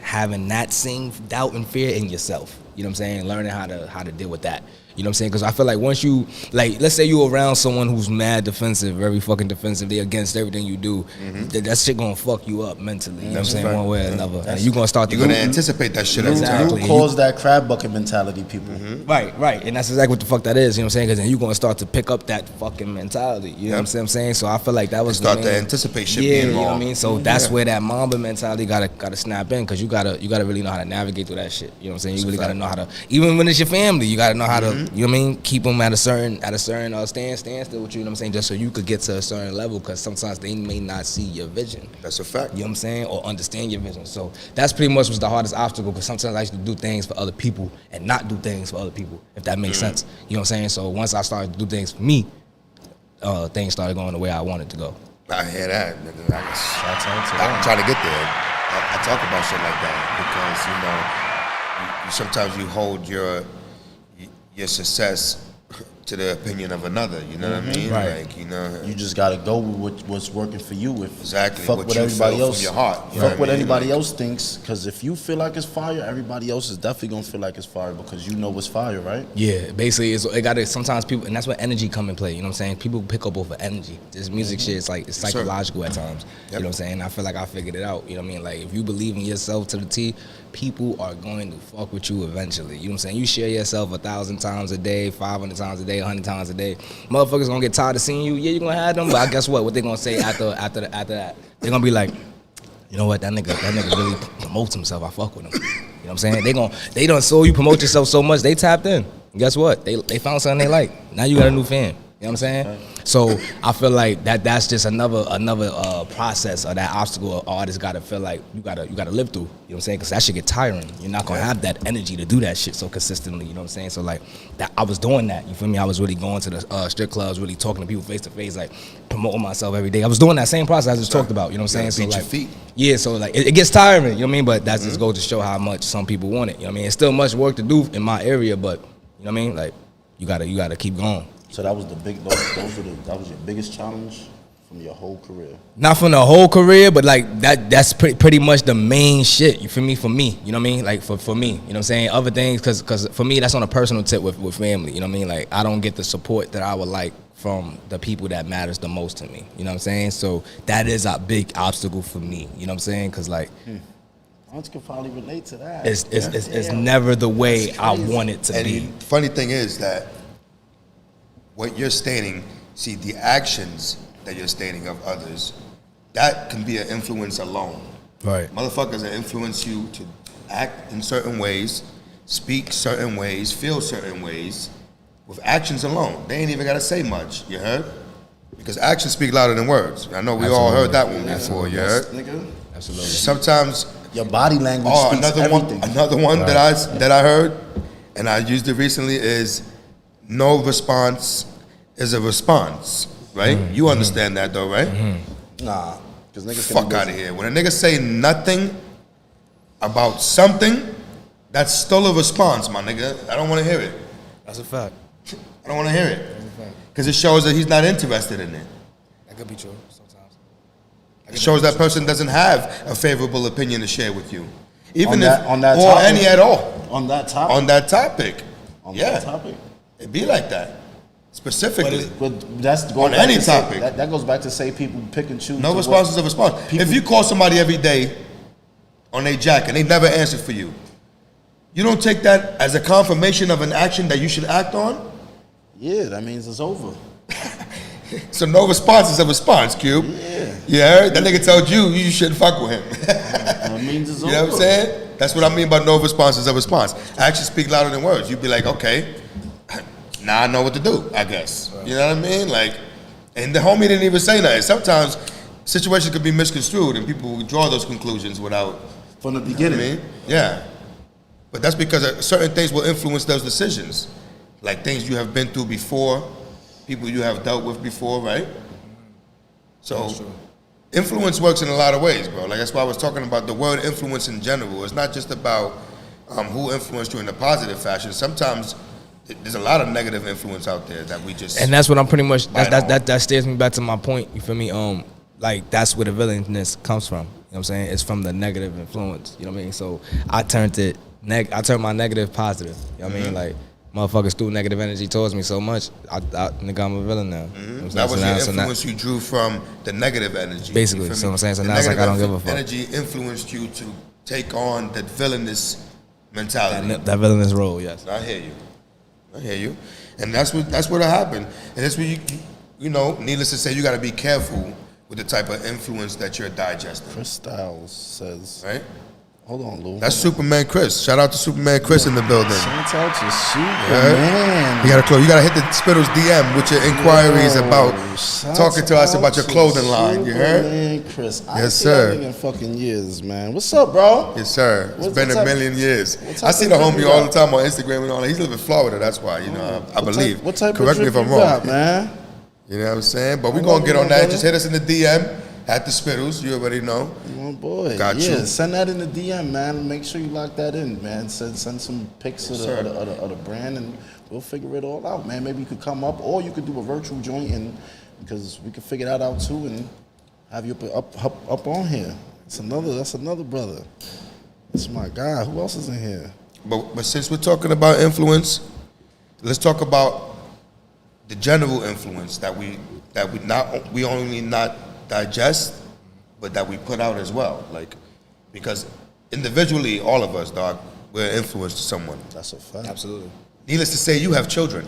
having that same doubt and fear in yourself. You know what I'm saying? Learning how to deal with that. You know what I'm saying? Because I feel like once you, like, let's say you're around someone who's mad defensive, very fucking defensive, they're against everything you do, that shit gonna fuck you up mentally. You know what I'm saying? One way or another. And you're gonna start to anticipate that shit. Exactly. You cause that crab bucket mentality, people. Right. And that's exactly what the fuck that is. You know what I'm saying? Because then you're gonna start to pick up that fucking mentality. You know what I'm saying? So I feel like that was start to anticipate shit being wrong. You know what I mean? So that's where that Mamba mentality gotta snap in, because you gotta really know how to navigate through that shit. You know what I'm saying? You really gotta know how to, even when it's your family, you gotta know how to, you know what I mean, keep them at a certain standstill with you. You know what I'm saying? Just so you could get to a certain level, because sometimes they may not see your vision. That's a fact. You know what I'm saying? Or understand your vision. So that's pretty much was the hardest obstacle, because sometimes I used to do things for other people and not do things for other people, if that makes sense. You know what I'm saying? So once I started to do things for me, things started going the way I wanted to go. I hear that, nigga. I'm trying to get there. I talk about shit like that because, you know, sometimes you hold your success to the opinion of another, you know what I mean? Right. Like, you know, you just gotta go with what's working for you. Exactly. Fuck what everybody else. From your heart. Fuck what anybody else thinks, because if you feel like it's fire, everybody else is definitely gonna feel like it's fire, because you know it's fire, right? Yeah, basically, it gotta, sometimes people, and that's where energy come in play. You know what I'm saying? People pick up over energy. This music shit, it's like, it's psychological at times. You know what I'm saying? I feel like I figured it out. You know what I mean? Like, if you believe in yourself to the T, people are going to fuck with you eventually. You know what I'm saying? You share yourself 1,000 times a day, 500 times a day. say 100 times a day. Motherfuckers gonna get tired of seeing you. Yeah, you gonna have them, but I guess what they gonna say after that? They gonna be like, you know what, that nigga really promotes himself. I fuck with him. You know what I'm saying? They done saw you promote yourself so much, they tapped in. And guess what? They found something they like. Now you got a new fan. You know what I'm saying? So I feel like that's just another process or that obstacle an artist gotta feel like you gotta live through. You know what I'm saying? Because that shit get tiring. You're not gonna have that energy to do that shit so consistently. You know what I'm saying? So like that, I was doing that. You feel me? I was really going to the strip clubs, really talking to people face to face, like promoting myself every day. I was doing that same process I just talked about. You know what I'm saying? So like, feet. yeah. So like it gets tiring. You know what I mean? But that just goes to show how much some people want it. You know what I mean? It's still much work to do in my area, but you know what I mean? Like you gotta keep going. So that was that was your biggest challenge from your whole career? Not from the whole career, but like that's pretty much the main shit. You feel me? For me, you know what I mean? Like for me, you know what I'm saying? Other things, cause for me that's on a personal tip with family. You know what I mean? Like I don't get the support that I would like from the people that matters the most to me. You know what I'm saying? So that is a big obstacle for me. You know what I'm saying? Cause like. I can probably relate to that. It's never the way I want it to be. And the funny thing is that what you're stating, see the actions that you're stating of others, that can be an influence alone. Right. Motherfuckers that influence you to act in certain ways, speak certain ways, feel certain ways, with actions alone. They ain't even gotta say much, you heard? Because actions speak louder than words. I know we all heard that one before, you heard? Nigga. Absolutely. Sometimes Your body language speaks everything. Another one that I heard, and I used it recently, is no response is a response, right? You understand that though, right? Nah, because niggas Fuck out of here. When a nigga say nothing about something, that's still a response, my nigga. I don't want to hear it. That's a fact. I don't want to hear it. Because it shows that he's not interested in it. That could be true sometimes. It shows that person doesn't have a favorable opinion to share with you. Even on that or topic? any at all. On that topic? On that topic. That topic? It'd be like that. Specifically. But that's on any topic. That goes back to say people pick and choose. No response is a response. If you call somebody every day on their jack and they never answer for you, you don't take that as a confirmation of an action that you should act on? Yeah, that means it's over. So no response is a response, Cube. Yeah. You heard? That nigga told you shouldn't fuck with him. That means it's over. You know what I'm saying? That's what I mean by no response is a response. Actions speak louder than words. You'd be like, okay, now I know what to do, I guess. Right. You know what I mean? Like, and the homie didn't even say nothing. Sometimes situations could be misconstrued and people would draw those conclusions without. From the beginning. You know what I mean? Yeah. But that's because certain things will influence those decisions. Like things you have been through before, people you have dealt with before, right? So influence works in a lot of ways, bro. Like that's why I was talking about the word influence in general. It's not just about who influenced you in a positive fashion. Sometimes there's a lot of negative influence out there that we just. And that's what I'm pretty much. That steers me back to my point. You feel me? Like that's where the villainous comes from. You know what I'm saying? It's from the negative influence. You know what I mean? So I turned my negative positive. You know what I mean? Like motherfuckers threw negative energy towards me so much. Nigga, I'm a villain now. You know that was the influence you drew from the negative energy. Basically, so I'm saying. So now it's like I don't give a fuck. Energy influenced you to take on that villainous mentality. That villainous role, yes. I hear you. And that's what happened. And that's what you know, needless to say, you got to be careful with the type of influence that you're digesting. Chris Styles says, right? Hold on, Lou. That's Superman Chris. Shout out to Superman Chris in the building. Shout out to Superman. You gotta hit the Spittlez DM with your inquiries about talking to us about your clothing line. You heard? Chris. Yes, sir. In fucking years, man. What's up, bro? Yes, sir. It's been a million years. I see the homie all the time on Instagram and all that. He's living in Florida. That's why, you know, I believe. What type Correct of me if I'm you wrong, got, man? You know what I'm saying? But we're gonna get on that. Just hit us in the DM at the Spittlez. You already know. Oh boy. Got you. Send that in the DM, man. Make sure you lock that in, man. Send some pics of the brand and we'll figure it all out, man. Maybe you could come up or you could do a virtual joint and because we could figure that out too and have you up on here. That's another brother. That's my guy. Who else is in here? But since we're talking about influence, let's talk about the general influence that we only not digest, but that we put out as well. Like, because individually, all of us, dog, we're influenced to someone. That's a fact. Absolutely. Needless to say, you have children.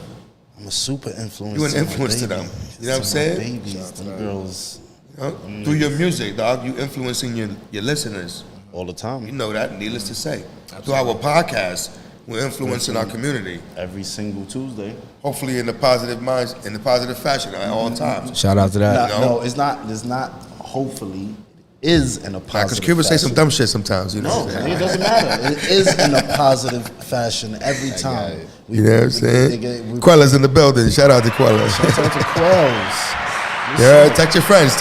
I'm a super influence. You an influence to them. You know what I'm saying? Babies, them girls. Through your music, dog, you influencing your listeners. All the time. You know that, needless to say. Through our podcast, we're influencing our community. Every single Tuesday. Hopefully in the positive minds, in the positive fashion at all times. Shout out to that. No, it's not hopefully. It is in a positive Because Cuba say some dumb shit sometimes, you know. No, it doesn't matter. It is in a positive fashion every time. You know what I'm saying? Quella's in the building. Shout out to Quella. Shout out to Quells. Yeah, text your friends.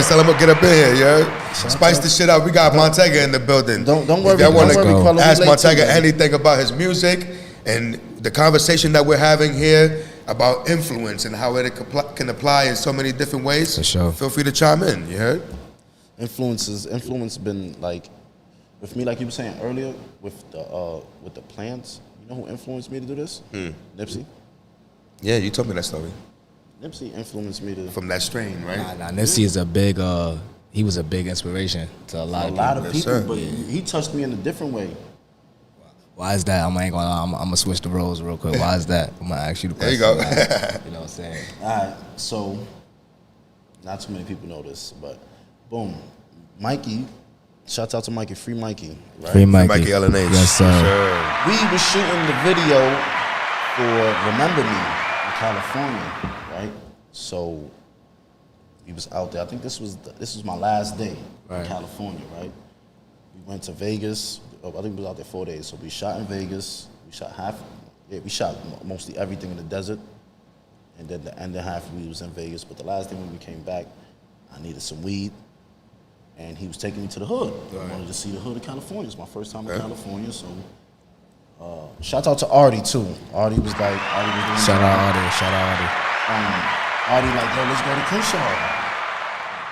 Tell them to get up in here, yeah. Spice the shit up. We got Mont3ga in the building. Don't worry. If y'all want to Quella, ask Mont3ga anything about his music and the conversation that we're having here about influence and how it can apply in so many different ways, for sure. Feel free to chime in. You heard? Influence been like with me, like you were saying earlier, with the plants. You know who influenced me to do this? Nipsey. Yeah, you told me that story. Nipsey influenced me to from that strain, right? Nah, Nipsey is a big. He was a big inspiration to a lot of people. Yes, but he touched me in a different way. Why is that? I'm gonna switch the roles real quick. Why is that? I'm gonna ask you the question. There you go. You know what I'm saying? All right, so not too many people know this, but boom, Mikey. Shout out to Mikey, free Mikey, right? Free Mikey. Mikey LNH. Yes, sir. We were shooting the video for Remember Me in California, right? So we was out there. I think this was my last day in California, right? We went to Vegas. I think we was out there 4 days. So we shot in Vegas. We shot mostly everything in the desert. And then the end of half we was in Vegas. But the last day when we came back, I needed some weed. And he was taking me to the hood. I wanted to see the hood of California. It's my first time in California, so shout out to Artie too. Artie was doing Shout out Artie. Artie like, yo, let's go to Crenshaw.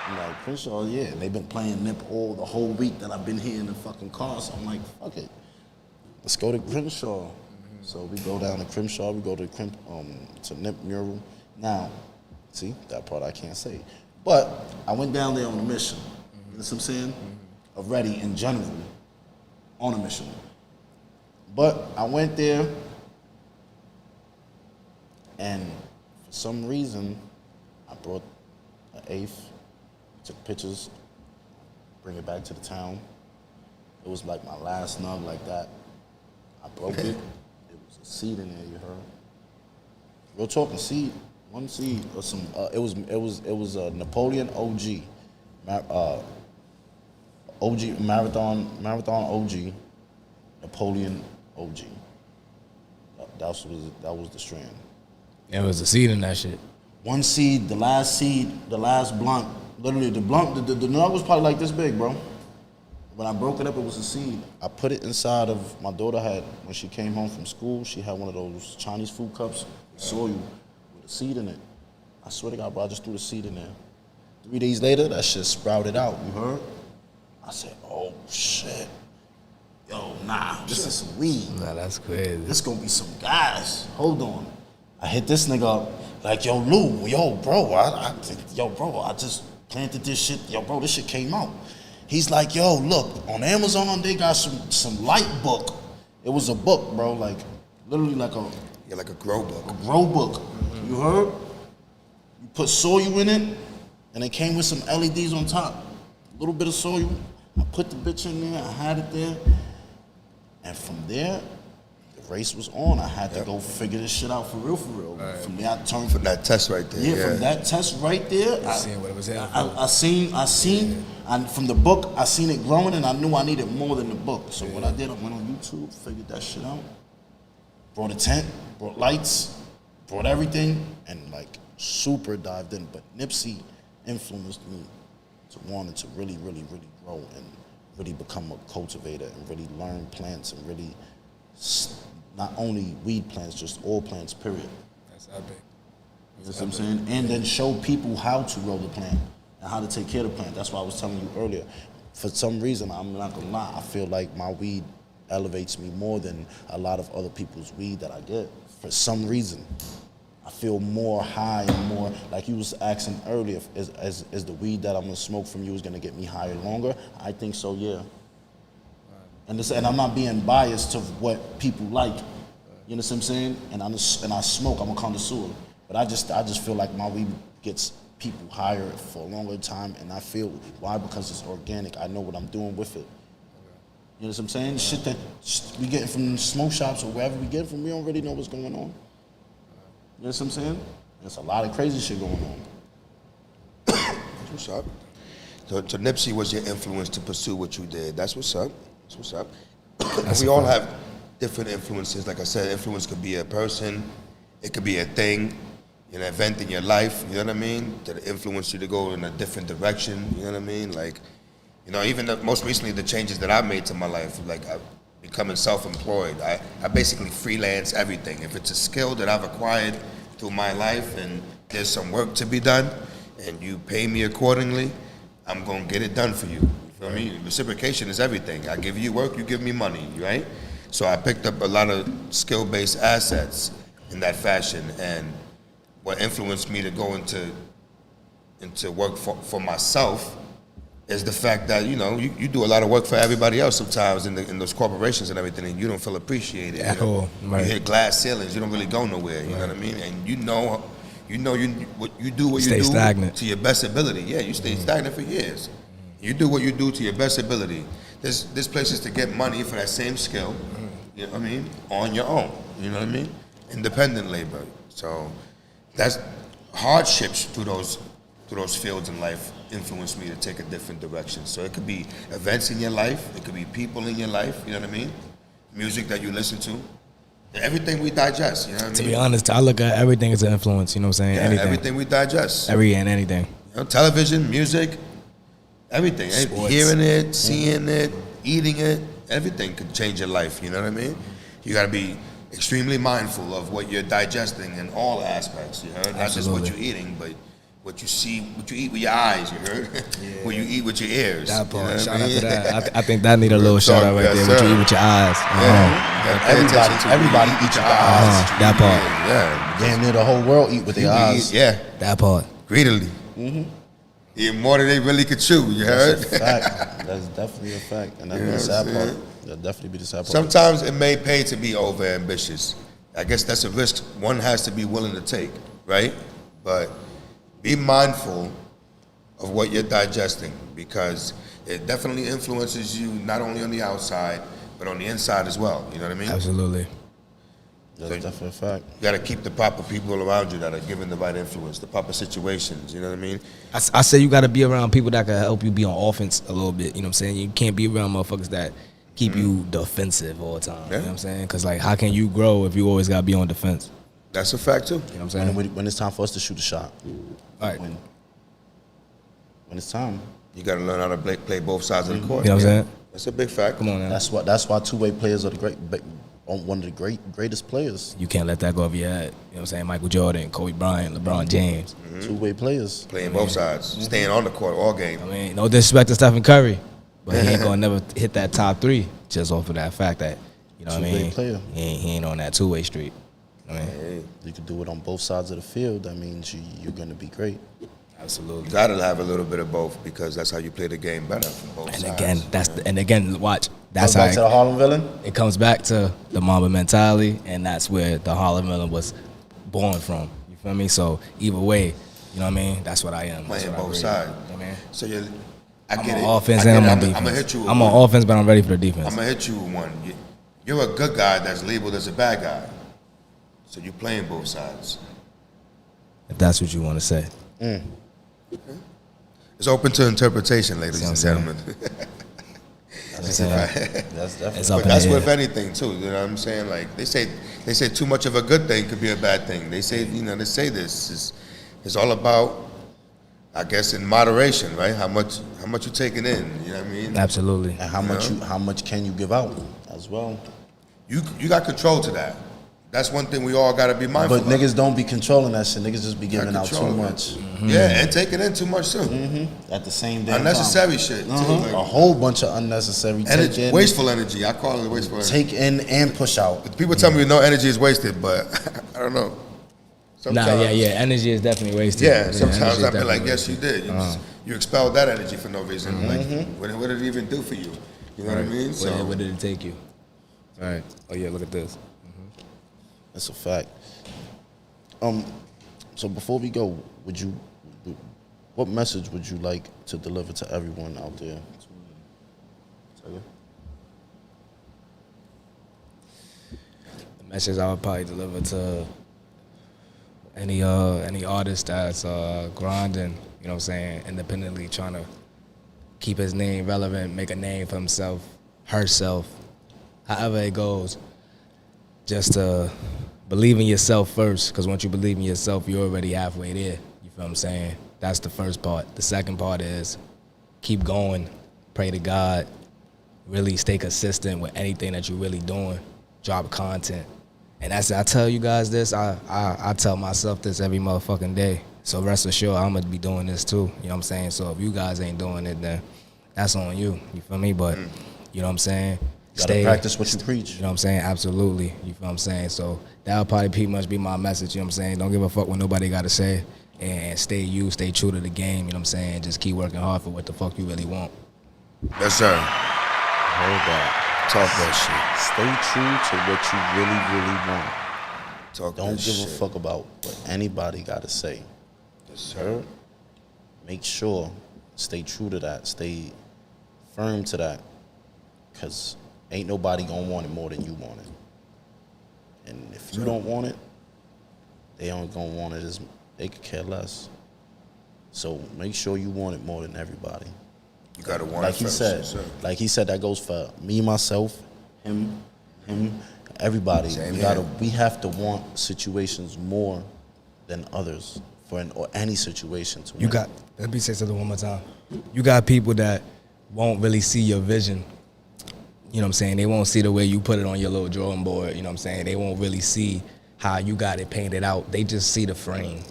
I'm like, Crenshaw, yeah. And they've been playing Nip the whole week that I've been here in the fucking car. So I'm like, fuck it. Let's go to Crenshaw. So we go down to Crenshaw. We go to Nip mural. Now, see, that part I can't say. But I went down there on a mission. You know what I'm saying? Already in general, on a mission. But I went there, and for some reason, I brought an eighth, took pictures, bring it back to the town. It was like my last nug like that. I broke it. It was a seed in there, you heard? Real talking seed, one seed or some. It was a Napoleon OG. OG marathon OG, Napoleon OG. That was the strand. It was a seed in that shit. One seed, the last blunt. Literally, the blunt, the nut was probably like this big, bro. When I broke it up, it was a seed. I put it inside of, my daughter had, when she came home from school, she had one of those Chinese food cups, soil, with a seed in it. I swear to God, bro, I just threw the seed in there. 3 days later, that shit sprouted out, you heard? I said, oh, shit. Yo, nah, this is some weed. Nah, that's crazy. This gonna be some guys. Hold on. I hit this nigga up, like, yo, Lou, yo, bro, I just planted this shit. Yo, bro, this shit came out. He's like, yo, look, on Amazon, they got some light book. It was a book, bro, like, literally like a... Yeah, like a grow book. A grow book. You heard? You put soil in it, and it came with some LEDs on top. A little bit of soil. I put the bitch in there, I had it there. And from there, the race was on. I had to go figure this shit out for real. Right. From there, I turned... From that test right there. Yeah, from that test right there. I seen what it was I seen, and from the book, I seen it growing, and I knew I needed more than the book. So what I did, I went on YouTube, figured that shit out, brought a tent, brought lights, brought everything, and like super dived in. But Nipsey influenced me to wanting to really, really, really grow and really become a cultivator and really learn plants and really not only weed plants, just all plants, period. That's epic. You know what I'm saying? And then show people how to grow the plant and how to take care of the plant. That's why I was telling you earlier. For some reason, I'm not gonna lie, I feel like my weed elevates me more than a lot of other people's weed that I get. For some reason, I feel more high and more, like you was asking earlier, is the weed that I'm gonna smoke from you is gonna get me higher longer? I think so, yeah. And I'm not being biased to what people like. You know what I'm saying? And I smoke. I'm a connoisseur. But I just feel like my weed gets people higher for a longer time, and I feel why? Because it's organic. I know what I'm doing with it. You know what I'm saying? Shit that we getting from smoke shops or wherever we get it from, we don't really know what's going on. You know what I'm saying? There's a lot of crazy shit going on. That's what's up. So Nipsey was your influence to pursue what you did. That's what's up. That's what's up. We all have different influences. Like I said, influence could be a person, it could be a thing, an event in your life, you know what I mean? That influence you to go in a different direction, you know what I mean? Like, even most recently the changes that I've made to my life, like becoming self-employed. I basically freelance everything. If it's a skill that I've acquired through my life and there's some work to be done and you pay me accordingly, I'm gonna get it done for you. You feel me? Reciprocation is everything. I give you work, you give me money, right? So I picked up a lot of skill-based assets in that fashion, and what influenced me to go into work for myself is the fact that, you do a lot of work for everybody else sometimes in those corporations and everything, and you don't feel appreciated. Right. You hit glass ceilings, you don't really go nowhere, you know what I mean? And you do what you do stagnant to your best ability. Yeah, you stay stagnant for years. You do what you do to your best ability. There's places to get money for that same skill, you know what I mean, on your own, you know what I mean? Independent labor. So that's hardships through those fields in life influenced me to take a different direction. So it could be events in your life, it could be people in your life, you know what I mean? Music that you listen to. Everything we digest, you know what I mean? To be honest, I look at everything as an influence, you know what I'm saying? Yeah, anything. everything we digest. Anything. Television, music, everything. Sports. Hearing it, seeing it, eating it, everything could change your life, you know what I mean? You gotta be extremely mindful of what you're digesting in all aspects, you heard? Not just what you're eating, but what you see, what you eat with your eyes, you heard? Yeah. What you eat with your ears. That part, you know shout out to that. I think that need a little shout out right there, what you eat with your eyes. Yeah. Everybody eats with their eyes. That part. Yeah. Damn near the whole world eat with their eyes. Yeah. That part. Greedily. Eating more than they really could chew, you heard? That's a fact. That's definitely a fact. And that's the sad part. That'll definitely be the sad part. Sometimes it may pay to be over ambitious. I guess that's a risk one has to be willing to take, right? But be mindful of what you're digesting, because it definitely influences you not only on the outside, but on the inside as well. You know what I mean? Absolutely. That's definitely a fact. You got to keep the proper people around you that are giving the right influence, the proper situations. You know what I mean? I say you got to be around people that can help you be on offense a little bit. You know what I'm saying? You can't be around motherfuckers that keep you defensive all the time. You know what I'm saying? Because, like, how can you grow if you always got to be on defense? That's a fact, too. You know what I'm saying? When it's time for us to shoot a shot. All right. When it's time. You got to learn how to play both sides of the court. You know what I'm saying? That's a big fact. Come on, man. That's why two-way players are one of the greatest players. You can't let that go over your head. You know what I'm saying? Michael Jordan, Kobe Bryant, LeBron James. Two-way players. Playing both sides. Staying on the court all game. I mean, no disrespect to Stephen Curry, but he ain't gonna never hit that top three just off of that fact that, you know what I Two-way mean? player. He ain't on that two-way street. I mean, You can do it on both sides of the field. That means you're going to be great. absolutely. You got to have a little bit of both, because that's how you play the game better from both sides. And again, watch. That's Back to how the Harlem Villain. it comes back to the Mamba mentality, and that's where the Harlem Villain was born from. You feel me? So either way, you know what I mean? That's what I am. Playing both sides. You know what I mean? So I'm on offense and I'm on defense. I'm gonna hit you with I'm one. on offense, but I'm ready for the defense. I'm gonna hit you with one. You're a good guy that's labeled as a bad guy. So you're playing both sides. If that's what you want to say. Okay. It's open to interpretation, ladies and gentlemen. That's definitely. It's up But in that's the air. with anything too. You know what I'm saying? Like they say too much of a good thing could be a bad thing. They say this. It's all about, I guess, in moderation, right? How much you taking in? You know what I mean? Absolutely. And how much can you give out as well? You got control to that. That's one thing we all got to be mindful But of. niggas don't be controlling that shit. Niggas just be giving out too control it. much. Yeah, and taking in too much too. At the same damn Unnecessary shit too. time. Like, A whole bunch of unnecessary take in, wasteful energy. I call it wasteful energy. take in and push out. People tell me no energy is wasted, but I don't know. Sometimes, Yeah. Energy is definitely wasted. Yeah, sometimes energy is I feel like, definitely yes, you did. You expelled that energy for no reason. Like, what did it even do for you? You know what I mean? So Where did it take you? All right. Oh, yeah, look at this. That's a fact. So before we go, what message would you like to deliver to everyone out there? The message I would probably deliver to any artist that's grinding, you know what I'm saying, independently, trying to keep his name relevant, make a name for himself, herself, however it goes. Just to believe in yourself first, because once you believe in yourself, you're already halfway there. You feel what I'm saying? That's the first part. The second part is keep going, pray to God, really stay consistent with anything that you're really doing, drop content. And I tell you guys this, I tell myself this every motherfucking day. So rest assured, I'm gonna be doing this too. You know what I'm saying? So if you guys ain't doing it, then that's on you. You feel me? But you know what I'm saying? You gotta practice what you preach. You know what I'm saying? Absolutely. You feel what I'm saying? So that'll probably pretty much be my message. You know what I'm saying? Don't give a fuck what nobody gotta say, and stay you, stay true to the game. You know what I'm saying? Just keep working hard for what the fuck you really want. Yes, sir. Hold that. Talk that Stay true to what you really, really want. shit. Talk Don't that give shit. a fuck about what anybody gotta say. Yes, sir. Make sure, stay true to that. Stay firm to that. Because ain't nobody gonna want it more than you want it. And if you don't want it, they ain't gonna want it as they could care less. So make sure you want it more than everybody. You gotta want Like it he first. said, Yes, sir. that goes for me, myself, him, everybody. Same We have to want situations more than others or any situation to win. Let me say something one more time. You got people that won't really see your vision. You know what I'm saying? They won't see the way you put it on your little drawing board. You know what I'm saying? They won't really see how you got it painted out. They just see the frame.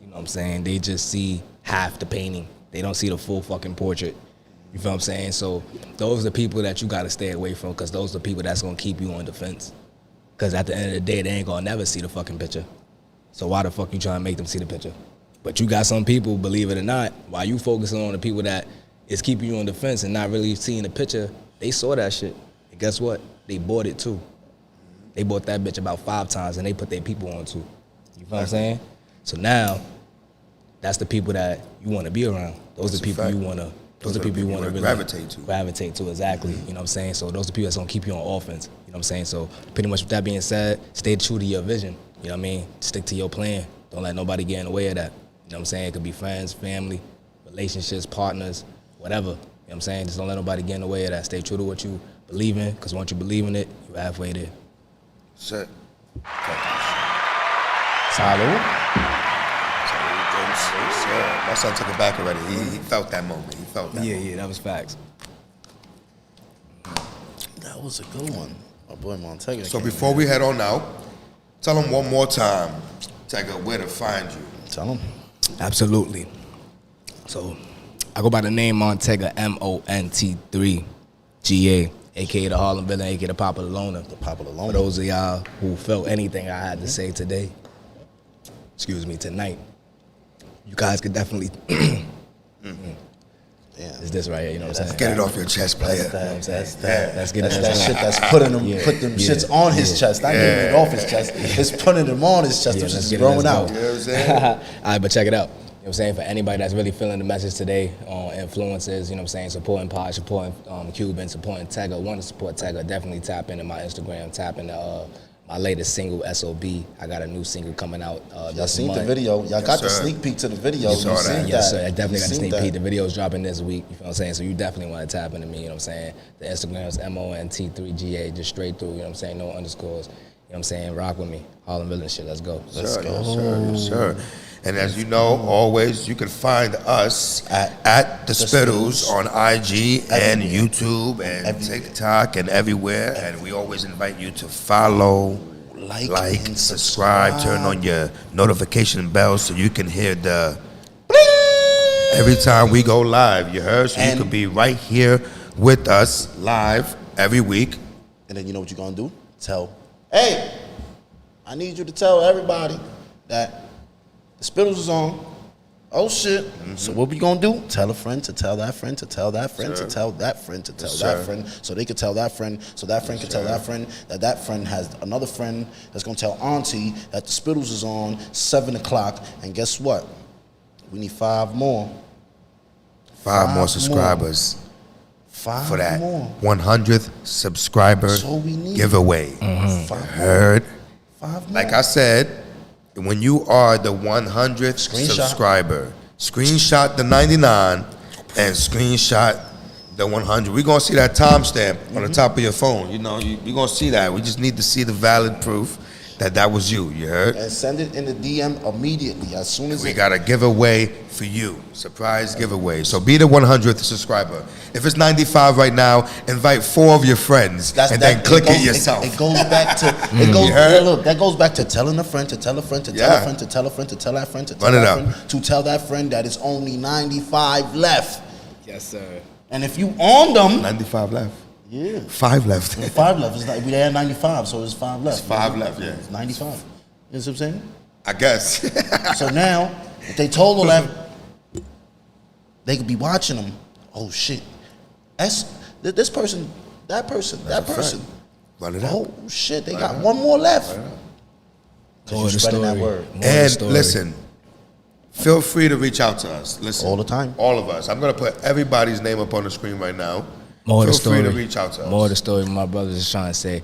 You know what I'm saying? They just see half the painting. They don't see the full fucking portrait. You feel what I'm saying? So those are the people that you got to stay away from, because those are the people that's going to keep you on defense. Because at the end of the day, they ain't going to never see the fucking picture. So why the fuck you trying to make them see the picture? But you got some people, believe it or not, while you focusing on the people that is keeping you on defense and not really seeing the picture, they saw that shit. And guess what? They bought it too. They bought that bitch about 5 times and they put their people on too. You feel what I'm saying? So now, that's the people that you want to be around. Those are the people you want to. Those are the people you want to really gravitate to, exactly. You know what I'm saying? So those are the people that's gonna keep you on offense. You know what I'm saying? So pretty much with that being said, stay true to your vision. You know what I mean? Stick to your plan. Don't let nobody get in the way of that. You know what I'm saying? It could be friends, family, relationships, partners, whatever. You know what I'm saying? Just don't let nobody get in the way of that. Stay true to what you believe in, because once you believe in it, you're halfway there. Set. Salud. My son took it back already. He felt that moment. He felt that moment. Yeah, that was facts. That was a good one. My boy Mont3ga. So before we head on out, tell him one more time, Tega, where to find you. Tell him. Absolutely. So I go by the name Mont3ga, Mont3ga, aka the Harlem Villain, aka the Popular Loner. The Popular Loner. For those of y'all who felt anything I had to say today, tonight, you guys could definitely. It's this right here, you know what I'm saying? Get it off your chest, player. Let's get it. That shit that's putting them, put them shits on his chest. Not getting it off his chest. It's putting them on his chest. Them shit's growing out. You know what I'm saying? All right, but check it out. You know what I'm saying? For anybody that's really feeling the message today on influences, you know what I'm saying, supporting Pod, supporting Cuban, supporting Tega, want to support Tega, definitely tap into my Instagram, tap into my latest single, S.O.B. I got a new single coming out Y'all seen the video. Y'all got the sneak peek to the video. You saw that. Yes, sir. I definitely got a sneak peek. The video's dropping this week. You feel what I'm saying? So you definitely want to tap into me, you know what I'm saying? The Instagram's Mont3ga, just straight through, you know what I'm saying? No underscores. You know what I'm saying? Rock with me. Harlem Villain shit. Let's go. Let's go. Yes, sir. And as you know, always, you can find us at the Spittlez on IG and YouTube and TikTok and everywhere. And we always invite you to follow, like and subscribe. Turn on your notification bell so you can hear the bling every time we go live. You heard? So you can be right here with us live every week. And then you know what you're going to do? Hey, I need you to tell everybody that the Spittlez is on. Oh shit. So what we gonna do? Tell a friend to tell that friend to tell that friend to tell that friend to tell that friend, so they could tell that friend, so that friend could tell that friend, that friend has another friend that's gonna tell auntie that the Spittlez is on 7 o'clock, and guess what? We need 5 more. 5 more subscribers. 5 for that more. 100th subscriber That's all we need. giveaway. 5 more. Heard? 5 more. Like I said, when you are the 100th Screenshot. subscriber, screenshot the 99 and screenshot the 100. We're going to see that timestamp on the top of your phone. You know, you're going to see that. We just need to see the valid proof that was you. You heard? And send it in the DM immediately as soon as We got a giveaway for you. Surprise giveaway. So be the 100th subscriber. If it's 95 right now, invite 4 of your friends and then click it yourself. It goes back to look. That goes back to telling a friend to tell a friend to tell a friend to tell a friend to tell that friend to tell that friend to tell that friend that it's only 95 left. Yes, sir. And if you on them, 95 left. yeah, 5 left. 5 left. It's like we had 95, so it's 5 left. It's 5 left, yeah. It's 95. You know what I'm saying? I guess. So now, if they told them that, they could be watching them. Oh shit, this person, that person. Run it up. Oh shit, they got 1 more left. Because you're spreading that word. And listen, feel free to reach out to us. Listen, All the time. All of us. I'm going to put everybody's name up on the screen right now. More of the Feel story. free to reach out to us. More of the story. My brother's just trying to say,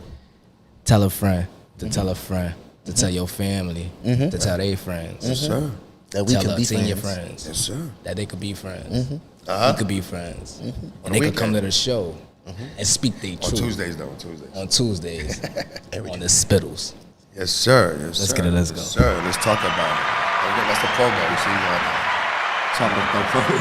tell a friend to tell a friend to tell your family to tell their friends. Yes, sir. That we Tell can our be senior friends. friends. Yes, sir. That they could be friends. Uh-huh. We could be friends. On And the they could come weekend. to the show and speak their On truth. Tuesdays, though. On Tuesdays. On Tuesdays. On the Spittlez. Yes, sir. Yes, Let's sir. get it, let's go. Yes, sir. Let's talk about it. That's the promo. You see, talk about the promo.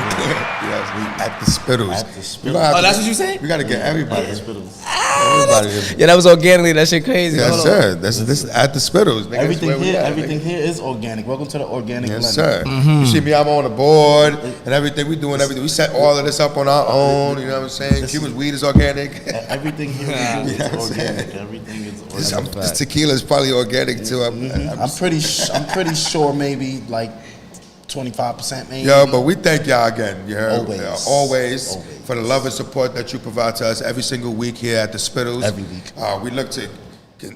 Yes, we at the Spittlez. At the Spittlez. We gonna have Oh, to- that's what you say? We got to get everybody. Everybody. Yeah, that was organically. That shit crazy. Yes, Hold on. sir. This is at the Spittlez. Nigga. Everything That's where we here, at, everything nigga. here is organic. Welcome to the organic Yes, blend. sir. You see me, I'm on the board and everything. We doing everything. We set all of this up on our own. You know what I'm saying? Cuba's weed is organic. Everything here we do is organic. Everything is organic. This tequila is probably organic too. I'm pretty sure maybe like 25% maybe. Yo, but we thank y'all again. You heard? Always. Always for the love and support that you provide to us every single week here at the Spittlez. Every week. We look to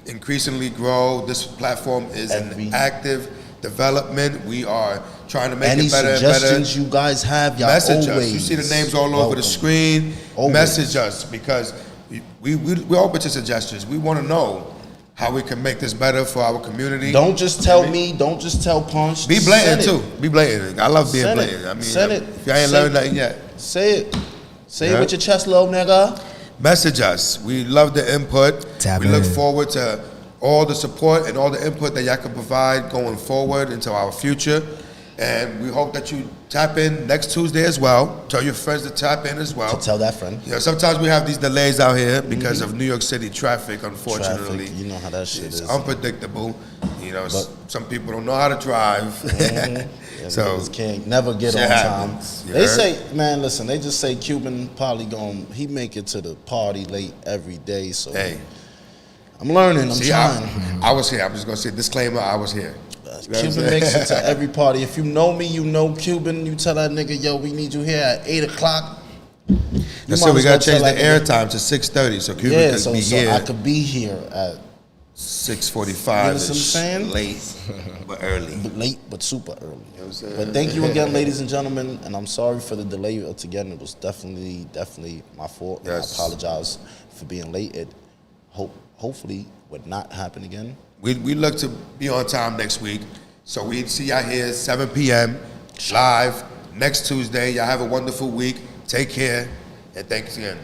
increasingly grow. This platform is in active development. We are trying to make Any it better and suggestions better. you guys have, y'all Message always us. You see the names all over the welcome. screen. Always. Message us because we're open to suggestions. We want to know how we can make this better for our community. Don't just tell me. Don't just tell Punch. Be blatant Send too. it. Be blatant. I love being Send it. blatant. I mean, Send it. if y'all ain't Say- learned nothing yet, Say it. Say Yeah. it with your chest, little nigga. message us. We love the input. Tap we look in. forward to all the support and all the input that y'all can provide going forward into our future. And we hope that you tap in next Tuesday as well. Tell your friends to tap in as well. Tell that friend. You know, sometimes we have these delays out here because of New York City traffic, unfortunately. Traffic, you know how that shit It's is. unpredictable. You know, But- some people don't know how to drive. Yeah, So, niggas can't never get shit on happens. time. You They heard? say, man, listen, they just say Cuban probably he make it to the party late every day. So Hey, I'm learning. I'm see, trying. I was here. I'm just going to say, disclaimer, I was here. You know what I'm Cuban saying? makes it to every party. If you know me, you know Cuban. You tell that nigga, yo, we need you here at 8 o'clock. That's it. We got to change the airtime to 6:30 so Cuban Yeah, could so be here I could be here at 6:45. You know what I'm saying? Late, but early. late but super early. You know what I'm saying? But thank you again, ladies and gentlemen, and I'm sorry for the delay. Again, it was definitely my fault. Yes. I apologize for being late. It hopefully would not happen again. We look to be on time next week. So we see y'all here 7 p.m. live next Tuesday. Y'all have a wonderful week. Take care, and thanks again.